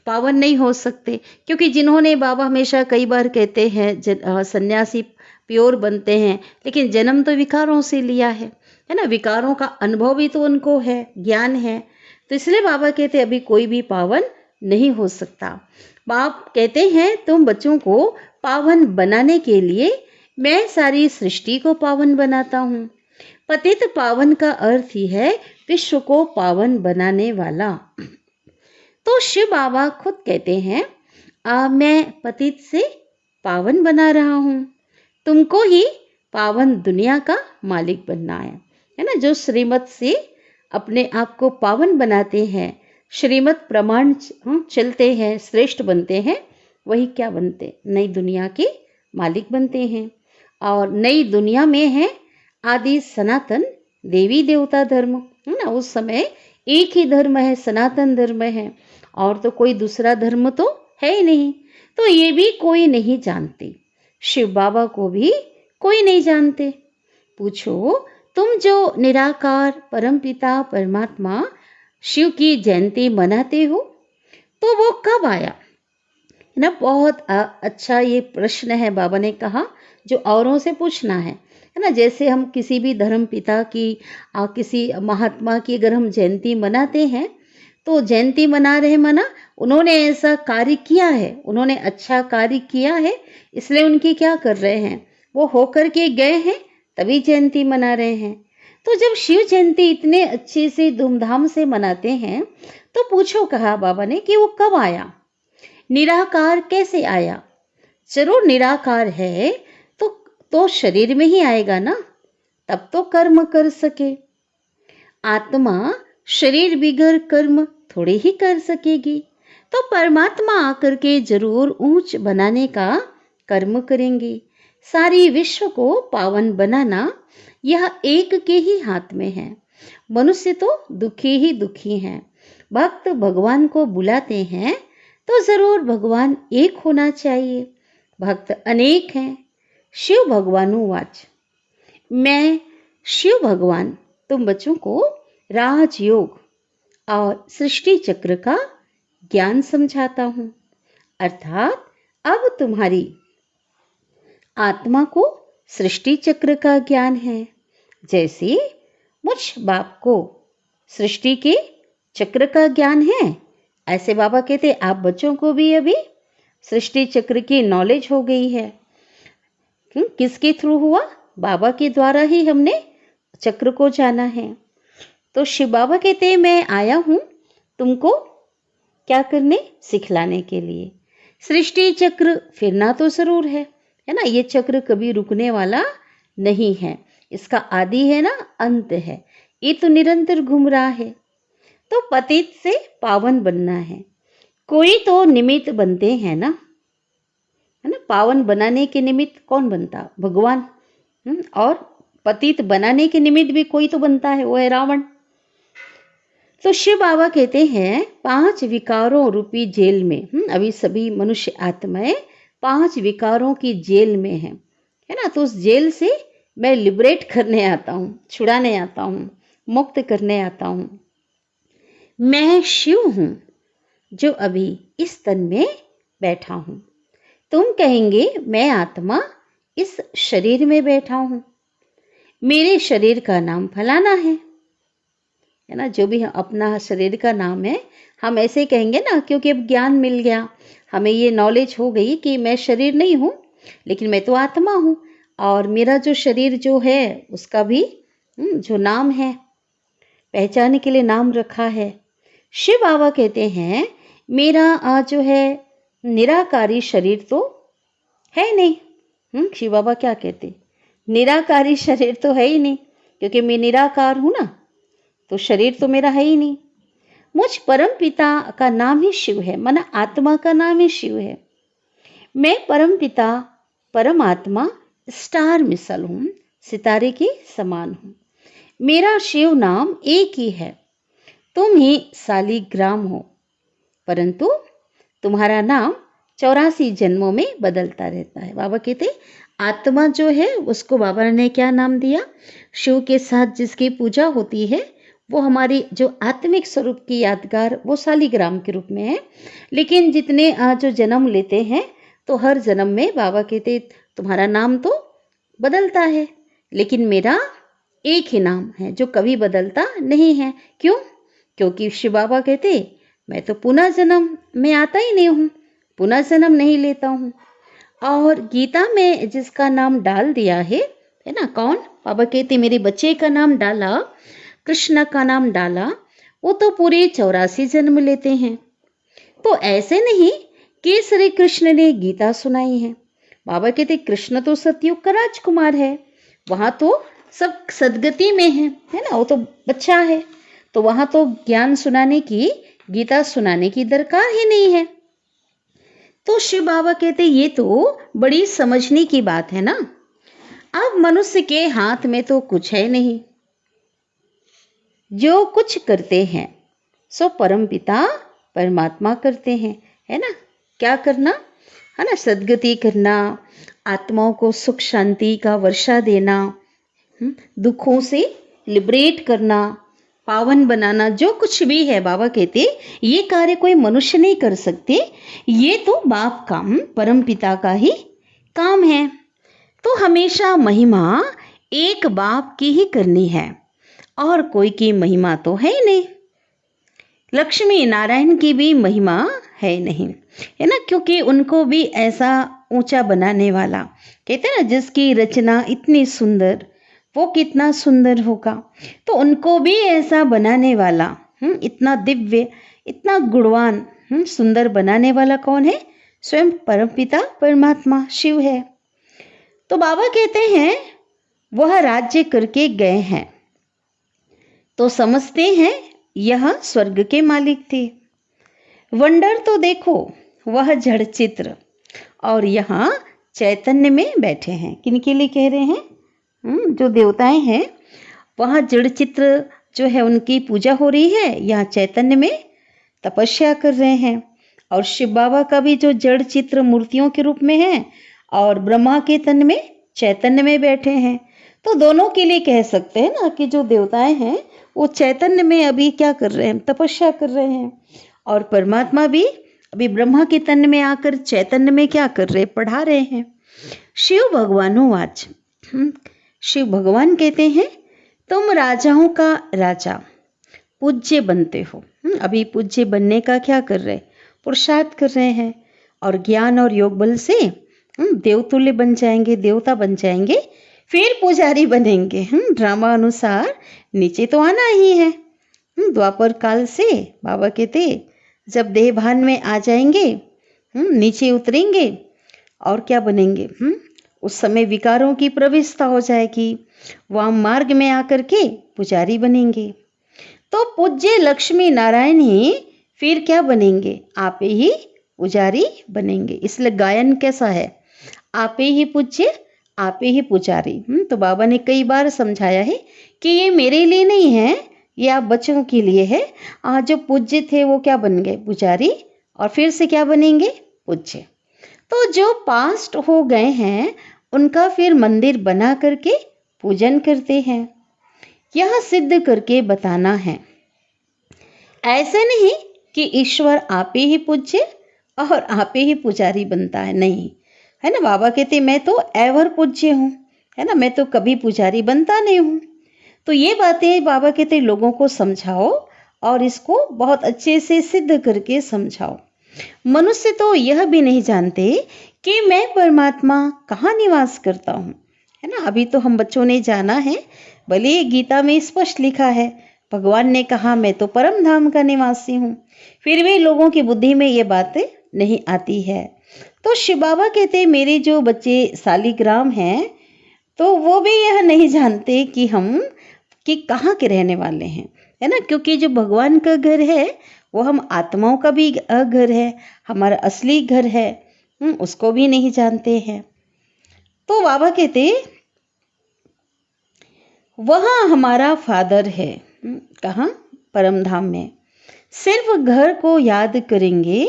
पावन नहीं हो सकते, क्योंकि जिन्होंने, बाबा हमेशा कई बार कहते हैं सन्यासी प्योर बनते हैं, लेकिन जन्म तो विकारों से लिया है ना। विकारों का अनुभव भी तो उनको है, ज्ञान है। तो इसलिए बाबा कहते हैं अभी कोई भी पावन नहीं हो सकता। बाप कहते हैं तुम बच्चों को पावन बनाने के लिए मैं सारी सृष्टि को पावन बनाता हूँ। पतित पावन का अर्थ ही है विश्व को पावन बनाने वाला। तो शिव बाबा खुद कहते हैं मैं पतित से पावन बना रहा हूँ, तुमको ही पावन दुनिया का मालिक बनना है ना। जो श्रीमत से अपने आप को पावन बनाते हैं, श्रीमत प्रमाण चलते हैं, श्रेष्ठ बनते हैं, वही क्या बनते? नई दुनिया के मालिक बनते हैं। और नई दुनिया में है आदि सनातन देवी देवता धर्म, है ना। उस समय एक ही धर्म है, सनातन धर्म है, और तो कोई दूसरा धर्म तो है ही नहीं। तो ये भी कोई नहीं जानते, शिव बाबा को भी कोई नहीं जानते। पूछो तुम जो निराकार परमपिता परमात्मा शिव की जयंती मनाते हो तो वो कब आया ना। बहुत अच्छा ये प्रश्न है, बाबा ने कहा जो औरों से पूछना है ना। जैसे हम किसी भी धर्म पिता की किसी महात्मा की अगर हम जयंती मनाते हैं तो जयंती मना रहे माना उन्होंने ऐसा कार्य किया है, उन्होंने अच्छा कार्य किया है, इसलिए उनकी क्या कर रहे हैं, वो होकर के गए हैं तभी जयंती मना रहे हैं। तो जब शिव जयंती इतने अच्छे से धूमधाम से मनाते हैं तो पूछो, कहा बाबा ने कि वो कब आया, निराकार कैसे आया। जरूर निराकार है तो शरीर में ही आएगा ना, तब तो कर्म कर सके। आत्मा शरीर बिगर कर्म थोड़े ही कर सकेगी, तो परमात्मा आकर के जरूर ऊंच बनाने का कर्म करेंगे। सारी विश्व को पावन बनाना यह एक के ही हाथ में है। मनुष्य तो दुखी ही दुखी हैं। भक्त भगवान को बुलाते हैं तो जरूर भगवान एक होना चाहिए। भक्त अनेक हैं। शिव भगवानुवाच, मैं शिव भगवान तुम बच्चों को राजयोग और सृष्टि चक्र का ज्ञान समझाता हूं। अर्थात अब तुम्हारी आत्मा को सृष्टि चक्र का ज्ञान है। जैसे मुझ बाप को सृष्टि के चक्र का ज्ञान है, ऐसे बाबा कहते आप बच्चों को भी अभी सृष्टि चक्र की नॉलेज हो गई है। किसके थ्रू हुआ? बाबा के द्वारा ही हमने चक्र को जाना है। तो शिव बाबा कहते मैं आया हूं तुमको क्या करने? सिखलाने के लिए। सृष्टि चक्र फिरना तो जरूर है ना। ये चक्र कभी रुकने वाला नहीं है। इसका आदि है ना, अंत है। ये तो निरंतर घूम रहा है। तो पतित से पावन बनना है। कोई तो निमित्त बनते हैं ना, है ना। पावन बनाने के निमित्त कौन बनता? भगवान। और पतित बनाने के निमित्त भी कोई तो बनता है, वो है रावण। तो शिव बाबा कहते हैं 5 विकारों रूपी जेल में अभी सभी मनुष्य आत्माएं 5 विकारों की जेल में है ना। तो उस जेल से मैं लिबरेट करने आता हूँ, छुड़ाने आता हूँ, मुक्त करने आता हूँ। मैं शिव हूँ जो अभी इस तन में बैठा हूँ। तुम कहेंगे मैं आत्मा इस शरीर में बैठा हूँ, मेरे शरीर का नाम फलाना है ना। जो भी अपना शरीर का नाम है हम ऐसे कहेंगे ना, क्योंकि अब ज्ञान मिल गया, हमें ये नॉलेज हो गई कि मैं शरीर नहीं हूँ, लेकिन मैं तो आत्मा हूँ। और मेरा जो शरीर जो है उसका भी जो नाम है, पहचानने के लिए नाम रखा है। शिव बाबा कहते हैं मेरा जो है निराकारी शरीर तो है नहीं। शिव बाबा क्या कहते? निराकारी शरीर तो है ही नहीं, क्योंकि मैं निराकार हूं ना, तो शरीर तो मेरा है ही नहीं। मुझ परम पिता का नाम ही शिव है, माना आत्मा का नाम ही शिव है। मैं परम पिता परमात्मा स्टार मिसल हूं, सितारे के समान हूं। मेरा शिव नाम एक ही है। तुम ही सालिग्राम हो, परंतु तुम्हारा नाम 84 जन्मों में बदलता रहता है। बाबा कहते आत्मा जो है उसको बाबा ने क्या नाम दिया? शिव के साथ जिसकी पूजा होती है वो हमारी जो आत्मिक स्वरूप की यादगार वो सालिग्राम के रूप में है। लेकिन जितने जो जन्म लेते हैं तो हर जन्म में बाबा कहते तुम्हारा नाम तो बदलता है, लेकिन मेरा एक ही नाम है जो कभी बदलता नहीं है। क्यों? क्योंकि शिव बाबा कहते मैं तो पुनः जन्म में आता ही नहीं हूँ, पुनः जन्म नहीं लेता हूँ। और गीता में जिसका नाम डाल दिया है ना, कौन? बाबा कहते मेरे बच्चे का नाम डाला, कृष्ण का नाम डाला, वो तो पूरे 84 जन्म लेते हैं। तो ऐसे नहीं कि श्री कृष्ण ने गीता सुनाई है। बाबा कहते कृष्ण तो सतयुग का राजकुमार है, वहां तो सब सदगति में है ना, वो तो बच्चा है, तो वहां तो ज्ञान सुनाने की, गीता सुनाने की दरकार ही नहीं है। तो शिव बाबा कहते ये तो बड़ी समझने की बात है ना। अब मनुष्य के हाथ में तो कुछ है नहीं, जो कुछ करते हैं सो परम पिता परमात्मा करते हैं, है ना। क्या करना है ना? सद्गति करना, आत्माओं को सुख शांति का वर्षा देना, दुखों से लिबरेट करना, पावन बनाना, जो कुछ भी है बाबा कहते ये कार्य कोई मनुष्य नहीं कर सकते, ये तो बाप का परम पिता का ही काम है। तो हमेशा महिमा एक बाप की ही करनी है, और कोई की महिमा तो है ही नहीं। लक्ष्मी नारायण की भी महिमा है नहीं, है ना, क्योंकि उनको भी ऐसा ऊंचा बनाने वाला, कहते हैं ना जिसकी रचना इतनी सुंदर वो कितना सुंदर होगा। तो उनको भी ऐसा बनाने वाला, इतना दिव्य, इतना गुणवान, सुंदर बनाने वाला कौन है? स्वयं परमपिता परमात्मा शिव है। तो बाबा कहते हैं वह राज्य करके गए हैं तो समझते हैं यह स्वर्ग के मालिक थे। वंडर तो देखो, वह जड़ चित्र और यहाँ चैतन्य में बैठे हैं। किनके लिए कह रहे हैं? जो देवताएं हैं वहाँ जड़ चित्र जो है उनकी पूजा हो रही है, यहाँ चैतन्य में तपस्या कर रहे हैं। और शिव बाबा का भी जो जड़ चित्र मूर्तियों के रूप में है और ब्रह्मा के तन में चैतन्य में बैठे हैं। तो दोनों के लिए कह सकते हैं ना कि जो देवताएं हैं वो चैतन्य में अभी क्या कर रहे हैं? तपस्या कर रहे हैं। और परमात्मा भी अभी ब्रह्मा के तन में आकर चैतन्य में क्या कर रहे? पढ़ा रहे हैं। शिव भगवानुवाच, शिव भगवान कहते हैं तुम राजाओं का राजा पूज्य बनते हो। अभी पूज्य बनने का क्या कर रहे? पुरुषार्थ कर रहे हैं और ज्ञान और योग बल से देवतुल्य बन जाएंगे, देवता बन जाएंगे, फिर पुजारी बनेंगे। ड्रामा अनुसार नीचे तो आना ही है। द्वापर काल से बाबा कहते जब देह भान में आ जाएंगे, नीचे उतरेंगे और क्या बनेंगे? उस समय विकारों की प्रविष्टता हो जाएगी, वाम मार्ग में आकर के पुजारी बनेंगे। तो पूज्य लक्ष्मी नारायण ही फिर क्या बनेंगे? आप ही पुजारी बनेंगे। इसलिए गायन कैसा है? आप ही पूज्य आप ही पुजारी। तो बाबा ने कई बार समझाया है कि ये मेरे लिए नहीं है, ये आप बच्चों के लिए है। आज जो पूज्य थे वो क्या बन गए? पुजारी। और फिर से क्या बनेंगे? पूज्य। तो जो पास्ट हो गए हैं उनका फिर मंदिर बना करके पूजन करते हैं। यह सिद्ध करके बताना है। ऐसे नहीं कि ईश्वर आप ही पूज्य और आप ही पुजारी बनता है, नहीं है ना। बाबा कहते मैं तो एवर पूज्य हूँ, है ना, मैं तो कभी पुजारी बनता नहीं हूँ। तो ये बातें बाबा कहते लोगों को समझाओ और इसको बहुत अच्छे से सिद्ध करके समझाओ। मनुष्य तो यह भी नहीं जानते कि मैं परमात्मा कहाँ निवास करता हूँ, है ना। अभी तो हम बच्चों ने जाना है, भले गीता में स्पष्ट लिखा है, भगवान ने कहा मैं तो परम धाम का निवासी हूँ, फिर भी लोगों की बुद्धि में ये बातें नहीं आती है। तो शिव बाबा कहते मेरे जो बच्चे सालिग्राम हैं तो वो भी यह नहीं जानते कि हम कि कहाँ के रहने वाले हैं, है ना। क्योंकि जो भगवान का घर है वो हम आत्माओं का भी घर है, हमारा असली घर है, उसको भी नहीं जानते हैं। तो बाबा कहते वहाँ हमारा फादर है। कहाँ? परम धाम में। सिर्फ घर को याद करेंगे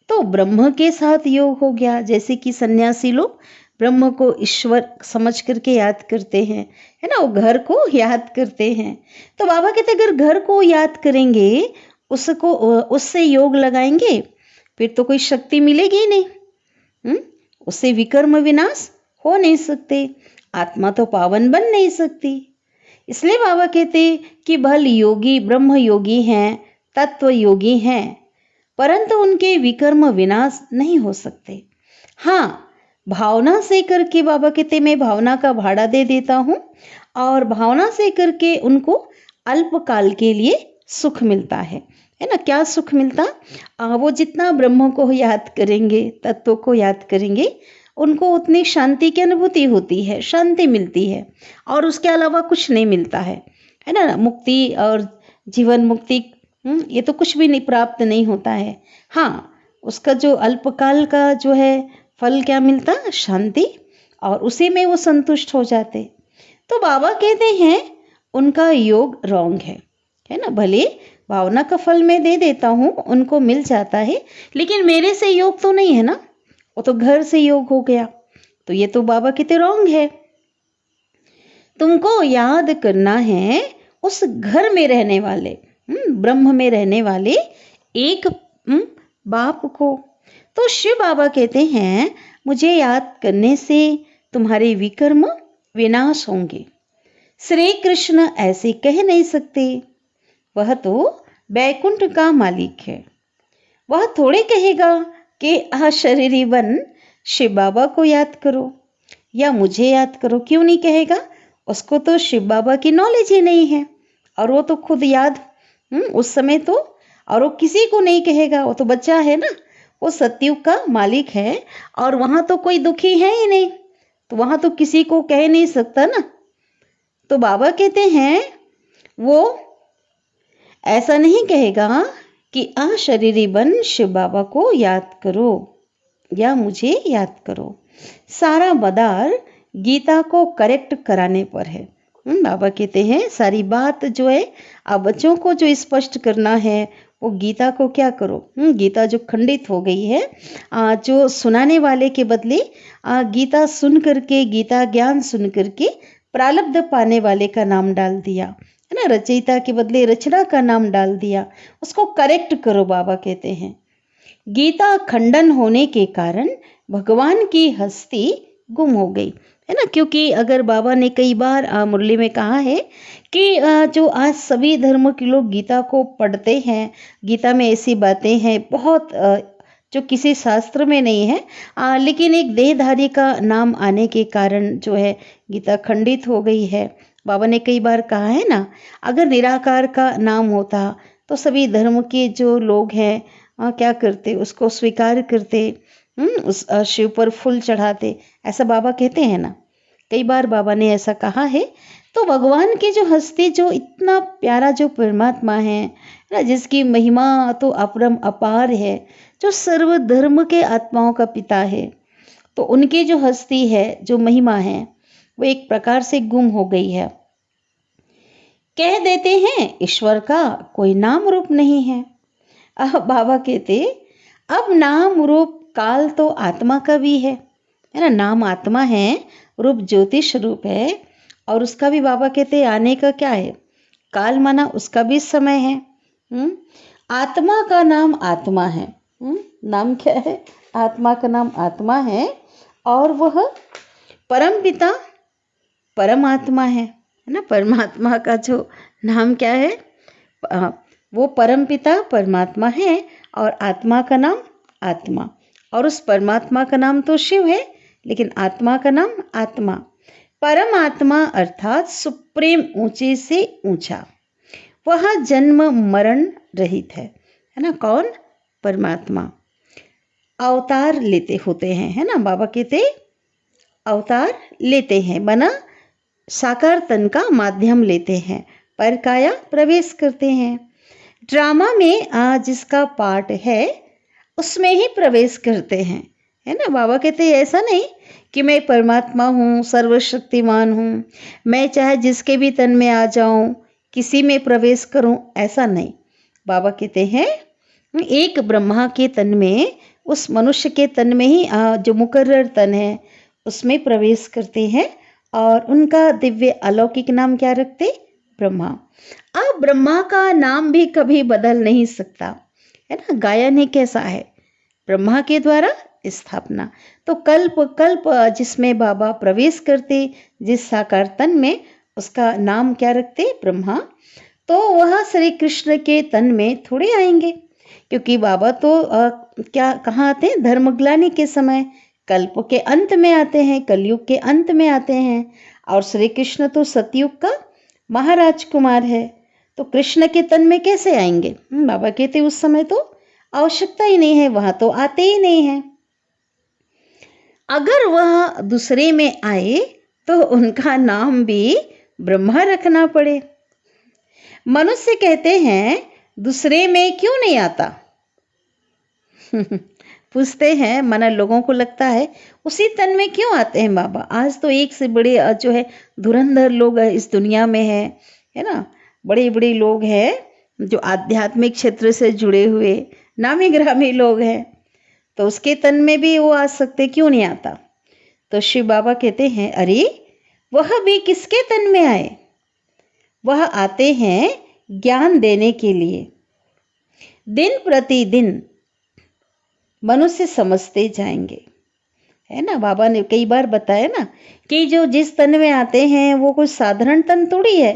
तो ब्रह्म के साथ योग हो गया। जैसे कि सन्यासी लोग ब्रह्म को ईश्वर समझ करके याद करते हैं, है ना, वो घर को याद करते हैं। तो बाबा कहते अगर घर को याद करेंगे, उससे योग लगाएंगे, फिर तो कोई शक्ति मिलेगी ही नहीं। उससे विकर्म विनाश हो नहीं सकते, आत्मा तो पावन बन नहीं सकती। इसलिए बाबा कहते कि भल योगी ब्रह्म योगी हैं, तत्व योगी हैं, परंतु उनके विकर्म विनाश नहीं हो सकते। हाँ, भावना से करके बाबा कहते मैं भावना का भाड़ा दे देता हूँ और भावना से करके उनको अल्पकाल के लिए सुख मिलता है ना। क्या सुख मिलता? वो जितना ब्रह्म को याद करेंगे, तत्व को याद करेंगे, उनको उतनी शांति की अनुभूति होती है, शांति मिलती है, और उसके अलावा कुछ नहीं मिलता है ना। मुक्ति और जीवन मुक्ति ये तो कुछ भी नहीं प्राप्त नहीं होता है। हाँ, उसका जो अल्पकाल का जो है फल क्या मिलता? शांति, और उसी में वो संतुष्ट हो जाते। तो बाबा कहते हैं उनका योग रॉन्ग है ना। भले भावना का फल मैं दे देता हूँ, उनको मिल जाता है, लेकिन मेरे से योग तो नहीं है ना, वो तो घर से योग हो गया। तो ये तो बाबा कहते रॉन्ग है। तुमको याद करना है उस घर में रहने वाले, ब्रह्म में रहने वाले एक बाप को। तो शिव बाबा कहते हैं मुझे याद करने से तुम्हारे विकर्म विनाश होंगे। श्री कृष्ण ऐसे कह नहीं सकते, वह तो बैकुंठ का मालिक है। वह थोड़े कहेगा कि अशरीरी बन शिव बाबा को याद करो या मुझे याद करो। क्यों नहीं कहेगा? उसको तो शिव बाबा की नॉलेज ही नहीं है, और वो तो खुद याद उस समय तो, और वो किसी को नहीं कहेगा, वो तो बच्चा है ना, वो सतयुग का मालिक है और वहाँ तो कोई दुखी है ही नहीं, तो वहाँ तो किसी को कह नहीं सकता ना। तो बाबा कहते हैं वो ऐसा नहीं कहेगा कि अशरीरी बन शिव बाबा को याद करो या मुझे याद करो। सारा मदार गीता को करेक्ट कराने पर है। बाबा कहते हैं सारी बात जो है आप बच्चों को जो स्पष्ट करना है वो गीता को क्या करो। गीता जो खंडित हो गई है, जो सुनाने वाले के बदले गीता सुन करके, गीता ज्ञान सुन करके प्रारब्ध पाने वाले का नाम डाल दिया है ना, रचयिता के बदले रचना का नाम डाल दिया, उसको करेक्ट करो। बाबा कहते हैं गीता खंडन होने के कारण भगवान की हस्ती गुम हो गई है ना। क्योंकि अगर बाबा ने कई बार मुरली में कहा है कि जो आज सभी धर्म के लोग गीता को पढ़ते हैं, गीता में ऐसी बातें हैं बहुत जो किसी शास्त्र में नहीं है, लेकिन एक देहधारी का नाम आने के कारण जो है गीता खंडित हो गई है। बाबा ने कई बार कहा है ना, अगर निराकार का नाम होता तो सभी धर्म के जो लोग हैं क्या करते, उसको स्वीकार करते, उस शिव पर फूल चढ़ाते, ऐसा बाबा कहते हैं ना। कई बार बाबा ने ऐसा कहा है। तो भगवान की जो हस्ती, जो इतना प्यारा जो परमात्मा है ना, जिसकी महिमा तो अपरम अपार है, जो सर्व धर्म के आत्माओं का पिता है, तो उनकी जो हस्ती है, जो महिमा है, वो एक प्रकार से गुम हो गई है। कह देते हैं ईश्वर का कोई नाम रूप नहीं है। बाबा कहते अब नाम रूप काल तो आत्मा का भी है ना। नाम आत्मा है, रूप ज्योतिष रूप है, और उसका भी बाबा कहते आने का क्या है, काल माना उसका भी समय है। आत्मा का नाम आत्मा है। नाम क्या है, आत्मा का नाम आत्मा है, और वह परम पिता परमात्मा है ना। परमात्मा का जो नाम क्या है, वो परम पिता परमात्मा है, और आत्मा का नाम आत्मा, और उस परमात्मा का नाम तो शिव है, लेकिन आत्मा का नाम आत्मा। परमात्मा अर्थात सुप्रीम, ऊंचे से ऊंचा, वह जन्म मरण रहित है ना। कौन, परमात्मा। अवतार लेते होते हैं है ना। बाबा कहते अवतार लेते हैं, बना साकार तन का माध्यम लेते हैं, पर काया प्रवेश करते हैं। ड्रामा में जिसका पार्ट है उसमें ही प्रवेश करते हैं है ना। बाबा कहते हैं ऐसा नहीं कि मैं परमात्मा हूँ, सर्वशक्तिमान हूँ, मैं चाहे जिसके भी तन में आ जाऊँ, किसी में प्रवेश करूँ, ऐसा नहीं। बाबा कहते हैं एक ब्रह्मा के तन में, उस मनुष्य के तन में ही जो मुकर्रर तन है उसमें प्रवेश करते हैं, और उनका दिव्य अलौकिक नाम क्या रखते, ब्रह्मा। अब ब्रह्मा का नाम भी कभी बदल नहीं सकता है ना। गायन ही कैसा है, ब्रह्मा के द्वारा स्थापना। तो कल्प कल्प जिसमें बाबा प्रवेश करते, जिस साकार तन में, उसका नाम क्या रखते, ब्रह्मा। तो वह श्री कृष्ण के तन में थोड़े आएंगे, क्योंकि बाबा तो क्या कहाँ आते हैं, धर्मग्लानि के समय, कल्प के अंत में आते हैं, कलयुग के अंत में आते हैं। और श्री कृष्ण तो सतयुग का महाराज कुमार है, तो कृष्ण के तन में कैसे आएंगे। बाबा कहते उस समय तो आवश्यकता ही नहीं है, वहां तो आते ही नहीं है। अगर वह दूसरे में आए तो उनका नाम भी ब्रह्मा रखना पड़े। मनुष्य कहते हैं दूसरे में क्यों नहीं आता पूछते हैं, मना लोगों को लगता है उसी तन में क्यों आते हैं बाबा। आज तो एक से बड़े जो है धुरंधर लोग इस दुनिया में है ना। बड़े बड़े लोग हैं जो आध्यात्मिक क्षेत्र से जुड़े हुए नामी ग्रामी लोग हैं, तो उसके तन में भी वो आ सकते, क्यों नहीं आता। तो शिव बाबा कहते हैं अरे वह भी किसके तन में आए, वह आते हैं ज्ञान देने के लिए। दिन प्रतिदिन मनुष्य समझते जाएंगे है ना। बाबा ने कई बार बताया ना कि जो जिस तन में आते हैं वो कोई साधारण तन थोड़ी है,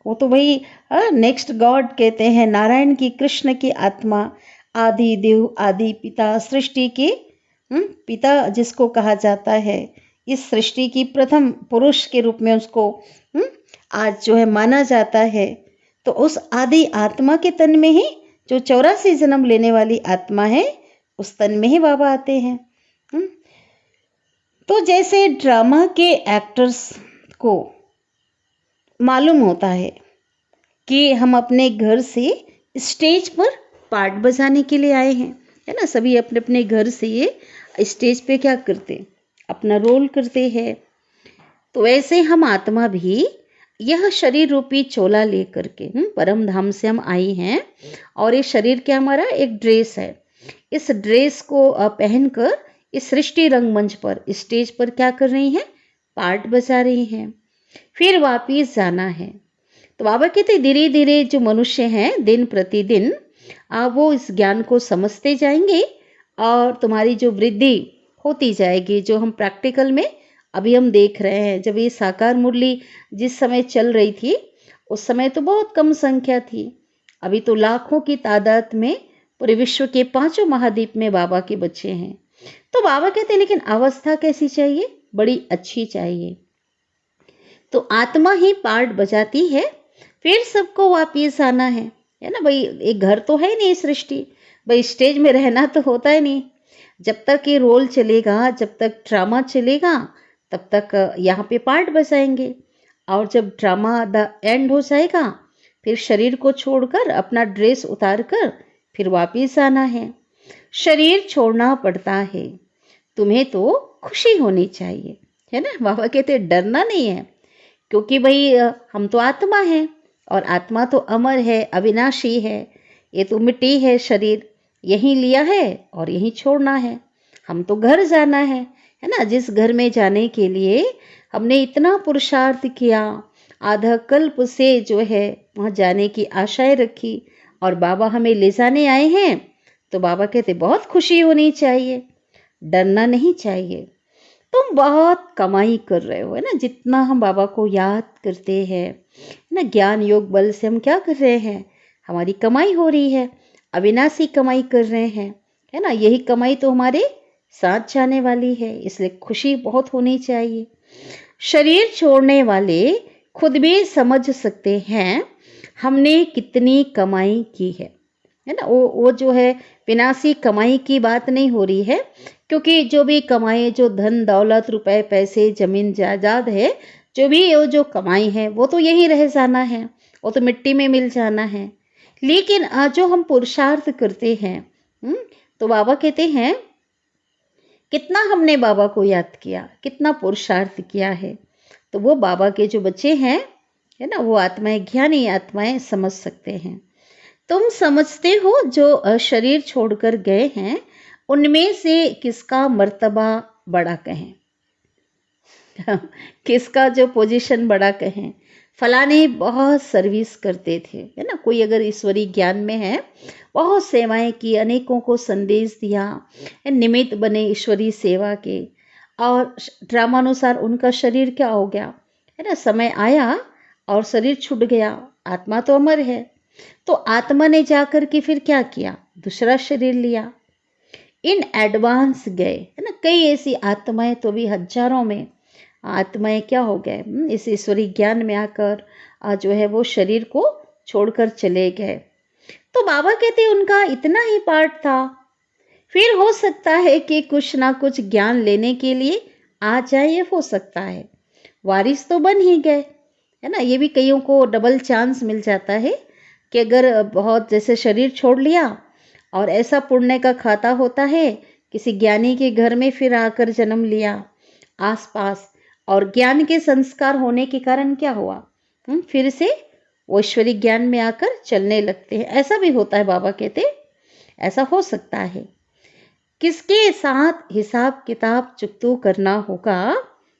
वो तो भाई नेक्स्ट गॉड कहते हैं, नारायण की, कृष्ण की आत्मा, आदि देव, आदि पिता, सृष्टि के पिता जिसको कहा जाता है, इस सृष्टि की प्रथम पुरुष के रूप में उसको आज जो है माना जाता है। तो उस आदि आत्मा के तन में ही जो 84 जन्म लेने वाली आत्मा है, उस तन में ही बाबा आते हैं। तो जैसे ड्रामा के एक्टर्स को मालूम होता है कि हम अपने घर से स्टेज पर पार्ट बजाने के लिए आए हैं, है ना। सभी अपने अपने घर से ये स्टेज पे क्या करते, अपना रोल करते हैं। तो वैसे हम आत्मा भी यह शरीर रूपी चोला लेकर के परम धाम से हम आई हैं। और ये शरीर क्या हमारा एक ड्रेस है। इस ड्रेस को पहनकर इस सृष्टि रंगमंच पर स्टेज पर क्या कर रही हैं, पार्ट बजा रही हैं। फिर वापिस जाना है। तो बाबा कहते धीरे धीरे जो मनुष्य हैं दिन प्रतिदिन वो इस ज्ञान को समझते जाएंगे और तुम्हारी जो वृद्धि होती जाएगी, जो हम प्रैक्टिकल में अभी हम देख रहे हैं। जब ये साकार मुरली जिस समय चल रही थी उस समय तो बहुत कम संख्या थी, अभी तो लाखों की तादाद में पूरे विश्व के 5 महाद्वीप में बाबा के बच्चे हैं। तो बाबा कहते हैं लेकिन अवस्था कैसी चाहिए, बड़ी अच्छी चाहिए। तो आत्मा ही पार्ट बजाती है, फिर सबको वापिस आना है ना भाई। एक घर तो है नहीं सृष्टि, भाई स्टेज में रहना तो होता ही नहीं। जब तक ये रोल चलेगा, जब तक ड्रामा चलेगा, तब तक यहाँ पे पार्ट बजाएंगे। और जब ड्रामा द एंड हो जाएगा, फिर शरीर को छोड़कर अपना ड्रेस उतार कर फिर वापिस आना है। शरीर छोड़ना पड़ता है, तुम्हें तो खुशी होनी चाहिए, है ना। बाबा कहते डरना नहीं है, क्योंकि भाई हम तो आत्मा है और आत्मा तो अमर है, अविनाशी है। ये तो मिट्टी है शरीर, यहीं लिया है और यहीं छोड़ना है। हम तो घर जाना है ना। जिस घर में जाने के लिए हमने इतना पुरुषार्थ किया, आधा कल्प से जो है वहाँ जाने की आशाएं रखी और बाबा हमें ले जाने आए हैं, तो बाबा कहते बहुत खुशी होनी चाहिए, डरना नहीं चाहिए। तुम बहुत कमाई कर रहे हो, है ना। जितना हम बाबा को याद करते हैं ना, ज्ञान योग बल से हम क्या कर रहे हैं, हमारी कमाई हो रही है, अविनाशी कमाई कर रहे हैं, है ना। यही कमाई तो हमारे साथ जाने वाली है, इसलिए खुशी बहुत होनी चाहिए। शरीर छोड़ने वाले खुद भी समझ सकते हैं हमने कितनी कमाई की है ना। वो जो है विनाशी कमाई की बात नहीं हो रही है, क्योंकि जो भी कमाई, जो धन दौलत रुपए पैसे जमीन जायदाद है, जो भी वो जो कमाई है वो तो यही रह जाना है, वो तो मिट्टी में मिल जाना है। लेकिन जो हम पुरुषार्थ करते हैं, तो बाबा कहते हैं कितना हमने बाबा को याद किया, कितना पुरुषार्थ किया है। तो वो बाबा के जो बच्चे हैं, है ना, वो आत्माएं, ज्ञानी आत्माएं समझ सकते हैं। तुम समझते हो जो शरीर छोड़कर गए हैं उनमें से किसका मर्तबा बड़ा कहें किसका जो पोजीशन बड़ा कहें। फलाने बहुत सर्विस करते थे, है ना। कोई अगर ईश्वरीय ज्ञान में है, बहुत सेवाएं की, अनेकों को संदेश दिया, निमित्त बने ईश्वरीय सेवा के, और ड्रामानुसार उनका शरीर क्या हो गया, है ना। समय आया और शरीर छूट गया। आत्मा तो अमर है, तो आत्मा ने जाकर के फिर क्या किया, दूसरा शरीर लिया, इन एडवांस गए, है ना। कई ऐसी आत्माएं तो भी हजारों में आत्माएं क्या हो गए, इस ईश्वरीय ज्ञान में आकर जो है वो शरीर को छोड़कर चले गए। तो बाबा कहते उनका इतना ही पार्ट था। फिर हो सकता है कि कुछ ना कुछ ज्ञान लेने के लिए आ जाए, ये हो सकता है। वारिस तो बन ही गए, है ना। ये भी कईयों को डबल चांस मिल जाता है कि अगर बहुत जैसे शरीर छोड़ लिया और ऐसा पुण्य का खाता होता है, किसी ज्ञानी के घर में फिर आकर जन्म लिया आसपास, और ज्ञान के संस्कार होने के कारण क्या हुआ, फिर से वो ईश्वरीय ज्ञान में आकर चलने लगते हैं। ऐसा भी होता है, बाबा कहते ऐसा हो सकता है। किसके साथ हिसाब किताब चुकतू करना होगा,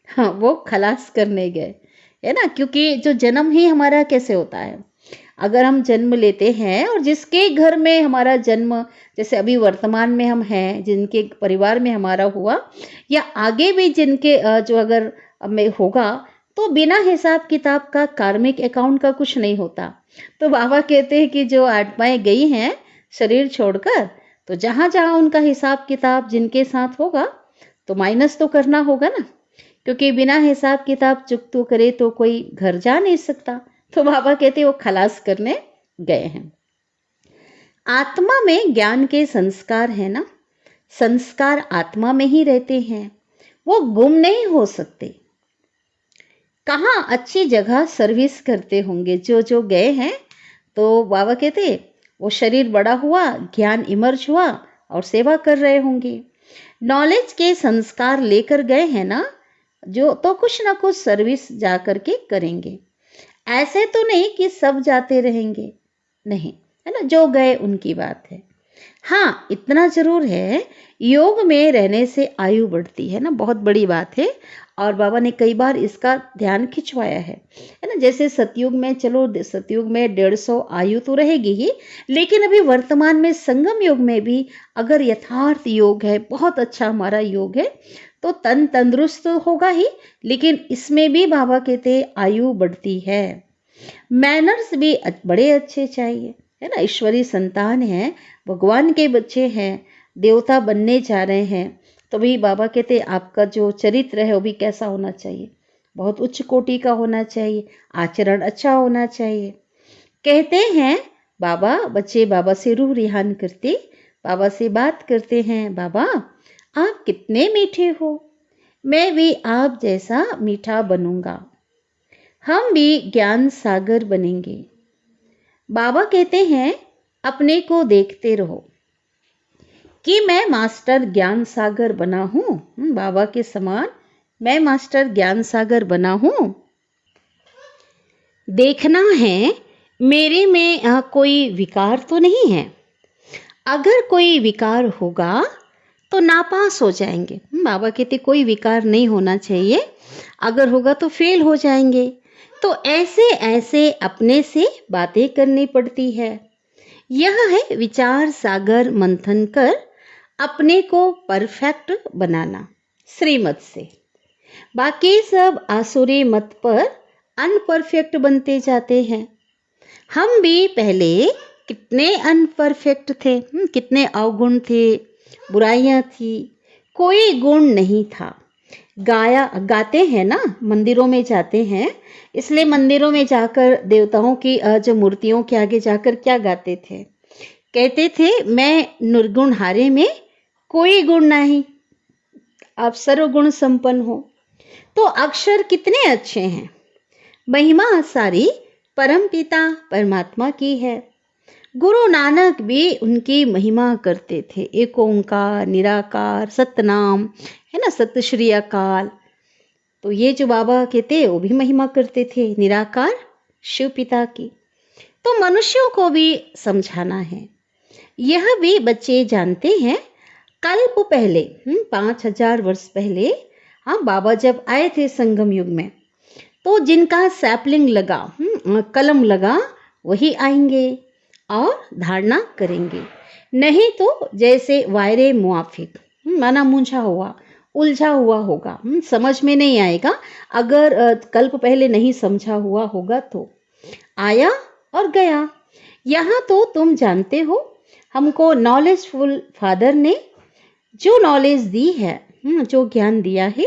हाँ, वो खलास करने गए, है ना। क्योंकि जो जन्म ही हमारा कैसे होता है, अगर हम जन्म लेते हैं और जिसके घर में हमारा जन्म, जैसे अभी वर्तमान में हम हैं, जिनके परिवार में हमारा हुआ, या आगे भी जिनके जो अगर में होगा, तो बिना हिसाब किताब का कार्मिक अकाउंट का कुछ नहीं होता। तो बाबा कहते हैं कि जो आत्माएं गई हैं शरीर छोड़कर, तो जहाँ जहाँ उनका हिसाब किताब जिनके साथ होगा, तो माइनस तो करना होगा ना, क्योंकि बिना हिसाब किताब चुकतू करे तो कोई घर जा नहीं सकता। तो बाबा कहते वो खलास करने गए हैं। आत्मा में ज्ञान के संस्कार है ना, संस्कार आत्मा में ही रहते हैं, वो गुम नहीं हो सकते। कहाँ अच्छी जगह सर्विस करते होंगे जो जो गए हैं, तो बाबा कहते वो शरीर बड़ा हुआ, ज्ञान इमर्ज हुआ और सेवा कर रहे होंगे। नॉलेज के संस्कार लेकर गए हैं ना जो, तो कुछ ना कुछ सर्विस जा करके करेंगे। ऐसे तो नहीं कि सब जाते रहेंगे, नहीं, है ना, जो गए उनकी बात है। हाँ, इतना जरूर है, योग में रहने से आयु बढ़ती है ना, बहुत बड़ी बात है। और बाबा ने कई बार इसका ध्यान खिंचवाया है ना। जैसे सतयुग में, चलो सतयुग में 150 आयु तो रहेगी ही, लेकिन अभी वर्तमान में संगम युग में भी अगर यथार्थ योग है, बहुत अच्छा हमारा योग है, तो तन तंदुरुस्त होगा ही, लेकिन इसमें भी बाबा कहते आयु बढ़ती है। मैनर्स भी बड़े अच्छे चाहिए, है ना। ईश्वरी संतान है, भगवान के बच्चे हैं, देवता बनने जा रहे हैं, तो भी बाबा कहते आपका जो चरित्र है वो भी कैसा होना चाहिए, बहुत उच्च कोटि का होना चाहिए, आचरण अच्छा होना चाहिए। कहते हैं बाबा, बच्चे बाबा से रूह रिहान करते, बाबा से बात करते हैं, बाबा आप कितने मीठे हो, मैं भी आप जैसा मीठा बनूंगा, हम भी ज्ञान सागर बनेंगे। बाबा कहते हैं अपने को देखते रहो कि मैं मास्टर ज्ञान सागर बना हूं, बाबा के समान मैं मास्टर ज्ञान सागर बना हूं। देखना है मेरे में कोई विकार तो नहीं है, अगर कोई विकार होगा तो नापास हो जाएंगे। बाबा कहते कोई विकार नहीं होना चाहिए, अगर होगा तो फेल हो जाएंगे। तो ऐसे ऐसे अपने से बातें करनी पड़ती है। यह है विचार सागर मंथन कर अपने को परफेक्ट बनाना श्रीमत से। बाकी सब आसुरी मत पर अनपरफेक्ट बनते जाते हैं। हम भी पहले कितने अनपरफेक्ट थे, कितने अवगुण थे, बुराइयां थी, कोई गुण नहीं था। गाते हैं ना, मंदिरों में जाते हैं, इसलिए मंदिरों में जाकर देवताओं की जो मूर्तियों के आगे जाकर क्या गाते थे, कहते थे मैं निर्गुण हारे में कोई गुण नहीं, आप सर्वगुण संपन्न हो। तो अक्षर कितने अच्छे हैं, महिमा सारी परम पिता परमात्मा की है। गुरु नानक भी उनकी महिमा करते थे, एक ओंकार निराकार सतनाम, है ना, सत श्री अकाल। तो ये जो बाबा कहते वो भी महिमा करते थे निराकार शिव पिता की। तो मनुष्यों को भी समझाना है, यह भी बच्चे जानते हैं। कल्प पहले 5000 वर्ष पहले, हाँ, बाबा जब आए थे संगम युग में, तो जिनका सैपलिंग लगा, कलम लगा, वही आएंगे और धारणा करेंगे। नहीं तो जैसे वायरे मुआफिक, माना मूंझा हुआ उलझा हुआ होगा, समझ में नहीं आएगा। अगर कल्प पहले नहीं समझा हुआ होगा तो आया और गया। यहाँ तो तुम जानते हो, हमको नॉलेजफुल फादर ने जो नॉलेज दी है, जो ज्ञान दिया है,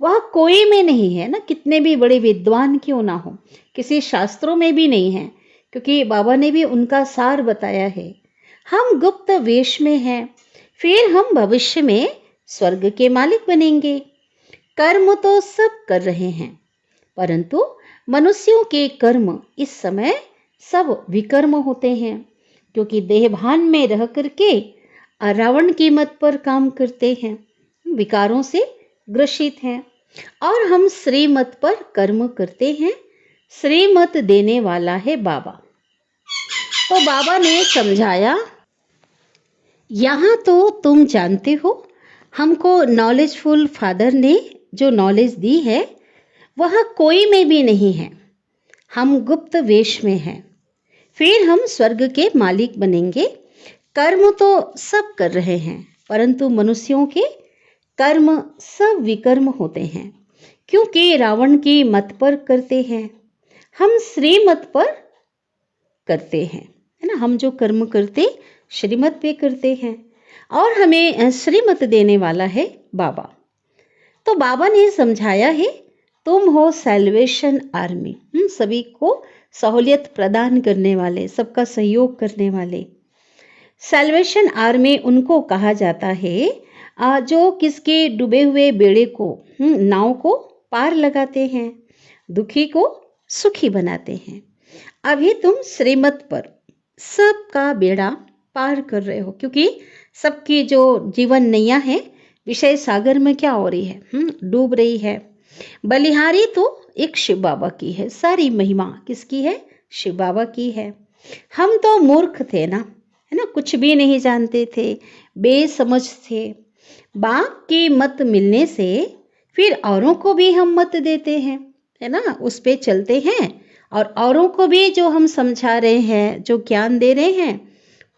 वह कोई में नहीं है ना, कितने भी बड़े विद्वान क्यों ना हो, किसी शास्त्रों में भी नहीं है, क्योंकि बाबा ने भी उनका सार बताया है। हम गुप्त वेश में हैं, फिर हम भविष्य में स्वर्ग के मालिक बनेंगे। कर्म तो सब कर रहे हैं, परंतु मनुष्यों के कर्म इस समय सब विकर्म होते हैं, क्योंकि देहभान में रह करके रावण की मत पर काम करते हैं, विकारों से ग्रसित हैं। और हम श्रीमत पर कर्म करते हैं, श्रीमत देने वाला है बाबा। तो बाबा ने समझाया, यहाँ तो तुम जानते हो, हमको नॉलेजफुल फादर ने जो नॉलेज दी है वह कोई में भी नहीं है, हम गुप्त वेश में हैं, फिर हम स्वर्ग के मालिक बनेंगे। कर्म तो सब कर रहे हैं, परंतु मनुष्यों के कर्म सब विकर्म होते हैं, क्योंकि रावण की मत पर करते हैं, हम श्रीमत पर करते हैं, है ना। हम जो कर्म करते श्रीमत पे करते हैं, और हमें श्रीमत देने वाला है बाबा। तो बाबा ने समझाया है, तुम हो सैल्वेशन आर्मी, सभी को सहूलियत प्रदान करने वाले, सबका सहयोग करने वाले। सैल्वेशन आर्मी उनको कहा जाता है जो किसके डूबे हुए बेड़े को नाव को पार लगाते हैं, दुखी को सुखी बनाते हैं। अभी तुम श्रीमत पर सबका बेड़ा पार कर रहे हो, क्योंकि सबकी जो जीवन नैया है विषय सागर में क्या हो रही है, डूब रही है। बलिहारी तो एक शिव बाबा की है, सारी महिमा किसकी है, शिव बाबा की है। हम तो मूर्ख थे ना, है ना, कुछ भी नहीं जानते थे, बेसमझ थे। बाप की मत मिलने से फिर औरों को भी हम मत देते हैं, है ना, उस पे चलते हैं और औरों को भी जो हम समझा रहे हैं, जो ज्ञान दे रहे हैं,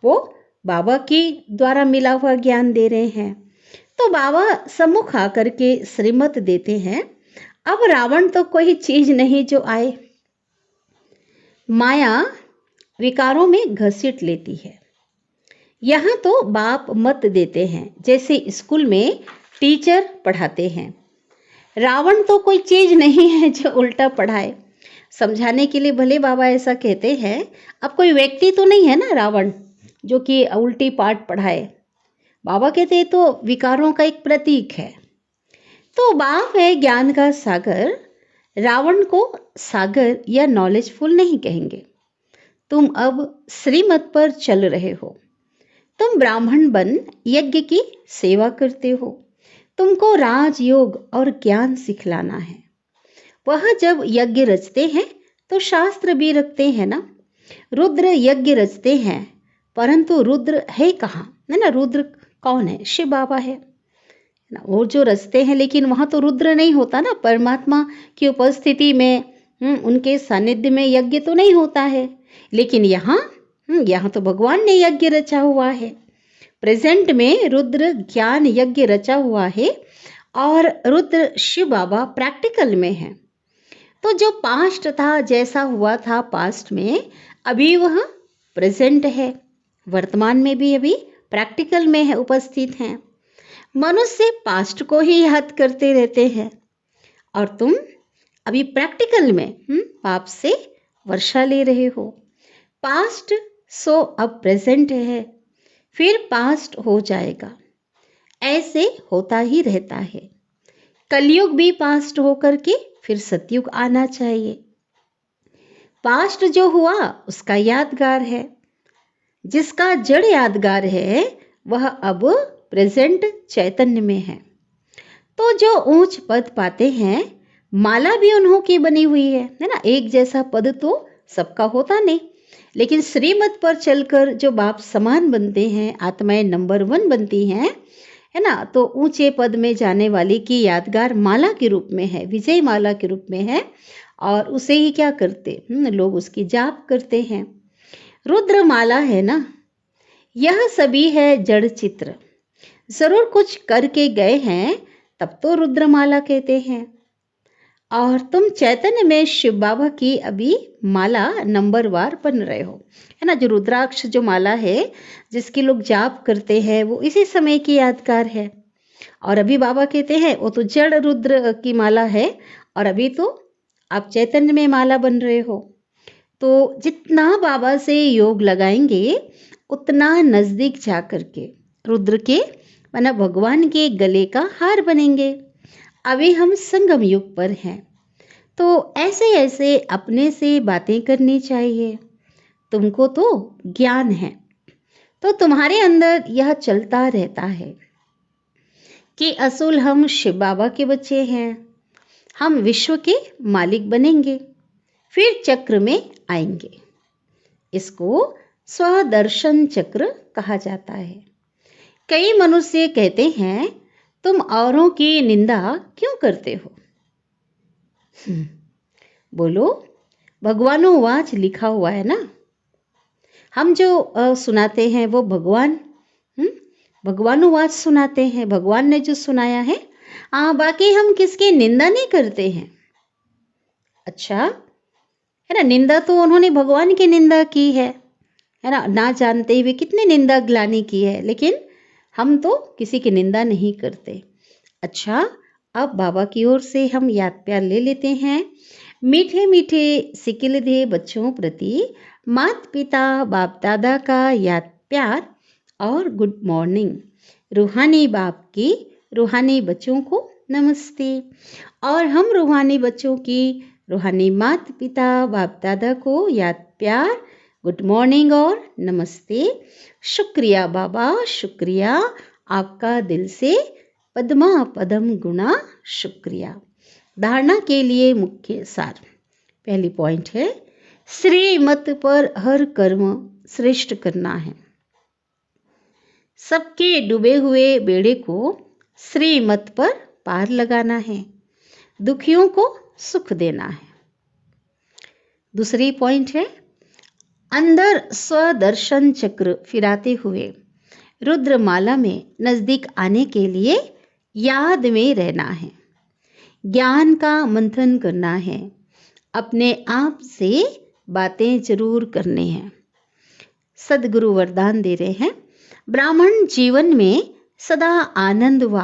वो बाबा की द्वारा मिला हुआ ज्ञान दे रहे हैं। तो बाबा सम्मुख आकर के श्रीमत देते हैं। अब रावण तो कोई चीज नहीं जो आए, माया विकारों में घसीट लेती है। यहाँ तो बाप मत देते हैं, जैसे स्कूल में टीचर पढ़ाते हैं। रावण तो कोई चीज नहीं है जो उल्टा पढ़ाए। समझाने के लिए भले बाबा ऐसा कहते हैं, अब कोई व्यक्ति तो नहीं है ना रावण जो कि उल्टी पाठ पढ़ाए। बाबा कहते हैं तो विकारों का एक प्रतीक है। तो बाप है ज्ञान का सागर, रावण को सागर या नॉलेजफुल नहीं कहेंगे। तुम अब श्रीमत पर चल रहे हो, तुम ब्राह्मण बन यज्ञ की सेवा करते हो, तुमको राजयोग और ज्ञान सिखलाना है। वह जब यज्ञ रचते हैं तो शास्त्र भी रखते हैं ना। रुद्र यज्ञ रचते हैं, परंतु रुद्र है कहाँ, है ना, रुद्र कौन है, शिव बाबा है ना, वो जो रचते हैं, लेकिन वहाँ तो रुद्र नहीं होता ना, परमात्मा की उपस्थिति में उनके सानिध्य में यज्ञ तो नहीं होता है। लेकिन यहाँ तो भगवान ने यज्ञ रचा हुआ है। प्रेजेंट में रुद्र ज्ञान यज्ञ रचा हुआ है और रुद्र शिव बाबा प्रैक्टिकल में है। तो जो पास्ट था, जैसा हुआ था पास्ट में, अभी वह प्रेजेंट है, वर्तमान में भी अभी प्रैक्टिकल में है, उपस्थित हैं। मनुष्य पास्ट को ही याद करते रहते हैं और तुम अभी प्रैक्टिकल में पाप से वर्षा ले रहे हो। पास्ट सो अब प्रेजेंट है, फिर पास्ट हो जाएगा, ऐसे होता ही रहता है। कलयुग भी पास्ट होकर के फिर सतयुग आना चाहिए। पास्ट जो हुआ उसका यादगार है, जिसका जड़ यादगार है वह अब प्रेजेंट चैतन्य में है। तो जो ऊंच पद पाते हैं, माला भी उन्हों की बनी हुई है ना। एक जैसा पद तो सबका होता नहीं, लेकिन श्रीमत पर चलकर जो बाप समान बनते हैं, आत्माएं नंबर 1 बनती हैं, है ना, तो ऊंचे पद में जाने वाली की यादगार माला के रूप में है, विजय माला के रूप में है, और उसे ही क्या करते लोग उसकी जाप करते हैं। रुद्र माला है ना, यह सभी है जड़ चित्र, जरूर कुछ करके गए हैं, तब तो रुद्रमाला कहते हैं। और तुम चैतन्य में शिव बाबा की अभी माला नंबरवार बन रहे हो, है ना। जो रुद्राक्ष जो माला है जिसकी लोग जाप करते हैं, वो इसी समय की यादगार है। और अभी बाबा कहते हैं वो तो जड़ रुद्र की माला है, और अभी तो आप चैतन्य में माला बन रहे हो। तो जितना बाबा से योग लगाएंगे उतना नजदीक जा करके रुद्र के माना भगवान के गले का हार बनेंगे। अभी हम संगम युग पर हैं, तो ऐसे ऐसे अपने से बातें करनी चाहिए। तुमको तो ज्ञान है, तो तुम्हारे अंदर यह चलता रहता है कि असूल हम शिव बाबा के बच्चे हैं, हम विश्व के मालिक बनेंगे, फिर चक्र में आएंगे। इसको स्वदर्शन चक्र कहा जाता है। कई मनुष्य कहते हैं तुम औरों की निंदा क्यों करते हो। बोलो, भगवानोवाच लिखा हुआ है ना। हम जो सुनाते हैं वो भगवानोवाच सुनाते हैं, भगवान ने जो सुनाया है। बाकी हम किसकी निंदा नहीं करते हैं। अच्छा, है ना, निंदा तो उन्होंने भगवान की निंदा की है ना, ना जानते हुए कितनी निंदा ग्लानि की है, लेकिन हम तो किसी की निंदा नहीं करते। अच्छा, अब बाबा की ओर से हम याद प्यार ले लेते हैं। मीठे मीठे सिकिलधे बच्चों प्रति माता पिता बाप दादा का याद प्यार और गुड मॉर्निंग। रूहानी बाप की रूहानी बच्चों को नमस्ते। और हम रूहानी बच्चों की रूहानी माता पिता बाप दादा को याद प्यार गुड मॉर्निंग और नमस्ते। शुक्रिया बाबा, शुक्रिया आपका दिल से पद्मा पदम गुणा शुक्रिया। धारणा के लिए मुख्य सार। पहली पॉइंट है, श्रीमत पर हर कर्म श्रेष्ठ करना है। सबके डूबे हुए बेड़े को श्रीमत पर पार लगाना है, दुखियों को सुख देना है। दूसरी पॉइंट है, अंदर स्वदर्शन चक्र फिराते हुए रुद्रमाला में नजदीक आने के लिए याद में रहना है, ज्ञान का मंथन करना है, अपने आप से बातें जरूर करनी हैं। सदगुरु वरदान दे रहे हैं, ब्राह्मण जीवन में सदा आनंद व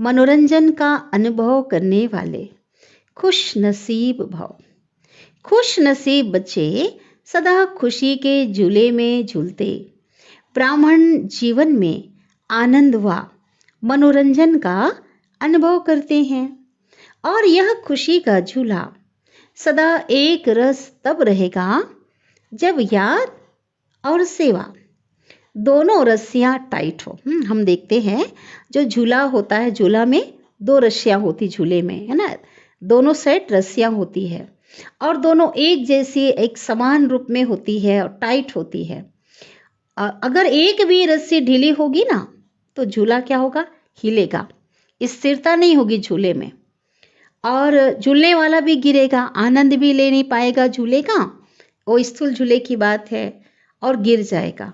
मनोरंजन का अनुभव करने वाले खुश नसीब भव। खुश नसीब बच्चे सदा खुशी के झूले में झूलते ब्राह्मण जीवन में आनंद व मनोरंजन का अनुभव करते हैं। और यह खुशी का झूला सदा एक रस तब रहेगा जब याद और सेवा दोनों रस्सियाँ टाइट हो। हम देखते हैं जो झूला होता है, झूला में दो रस्सियाँ होती झूले में, है ना, दोनों सेट रस्सियाँ होती है और दोनों एक जैसी एक समान रूप में होती है और टाइट होती है। अगर एक भी रस्सी ढीली होगी ना तो झूला क्या होगा, हिलेगा, स्थिरता नहीं होगी झूले में और झूलने वाला भी गिरेगा, आनंद भी ले नहीं पाएगा झूले का, वो स्थूल झूले की बात है, और गिर जाएगा।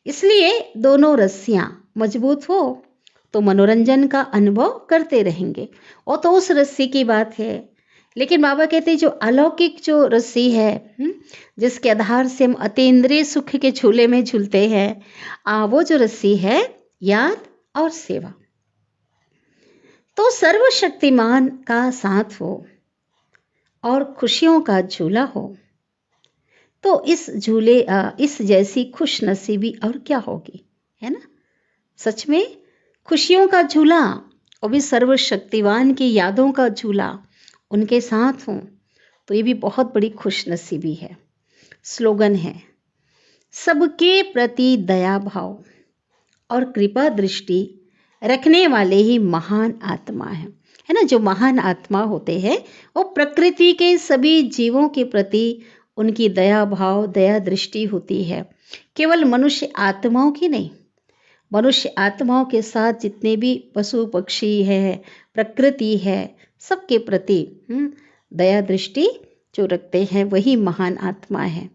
इसलिए दोनों रस्सियाँ मजबूत हो तो मनोरंजन का अनुभव करते रहेंगे, वो तो उस रस्सी की बात है। लेकिन बाबा कहते हैं जो अलौकिक जो रस्सी है, जिसके आधार से हम अतीन्द्रिय सुख के झूले में झूलते हैं, वो जो रस्सी है याद और सेवा। तो सर्वशक्तिमान का साथ हो और खुशियों का झूला हो तो इस झूले इस जैसी खुश नसीबी और क्या होगी, है ना। सच में खुशियों का झूला और भी सर्वशक्तिवान की यादों का झूला उनके साथ हो तो ये भी बहुत बड़ी खुश नसीबी है। स्लोगन है, सबके प्रति दया भाव और कृपा दृष्टि रखने वाले ही महान आत्मा है ना। जो महान आत्मा होते हैं वो प्रकृति के सभी जीवों के प्रति उनकी दया भाव दया दृष्टि होती है। केवल मनुष्य आत्माओं की नहीं, मनुष्य आत्माओं के साथ जितने भी पशु पक्षी है, प्रकृति है, सबके प्रति दया दृष्टि जो रखते हैं वही महान आत्मा है।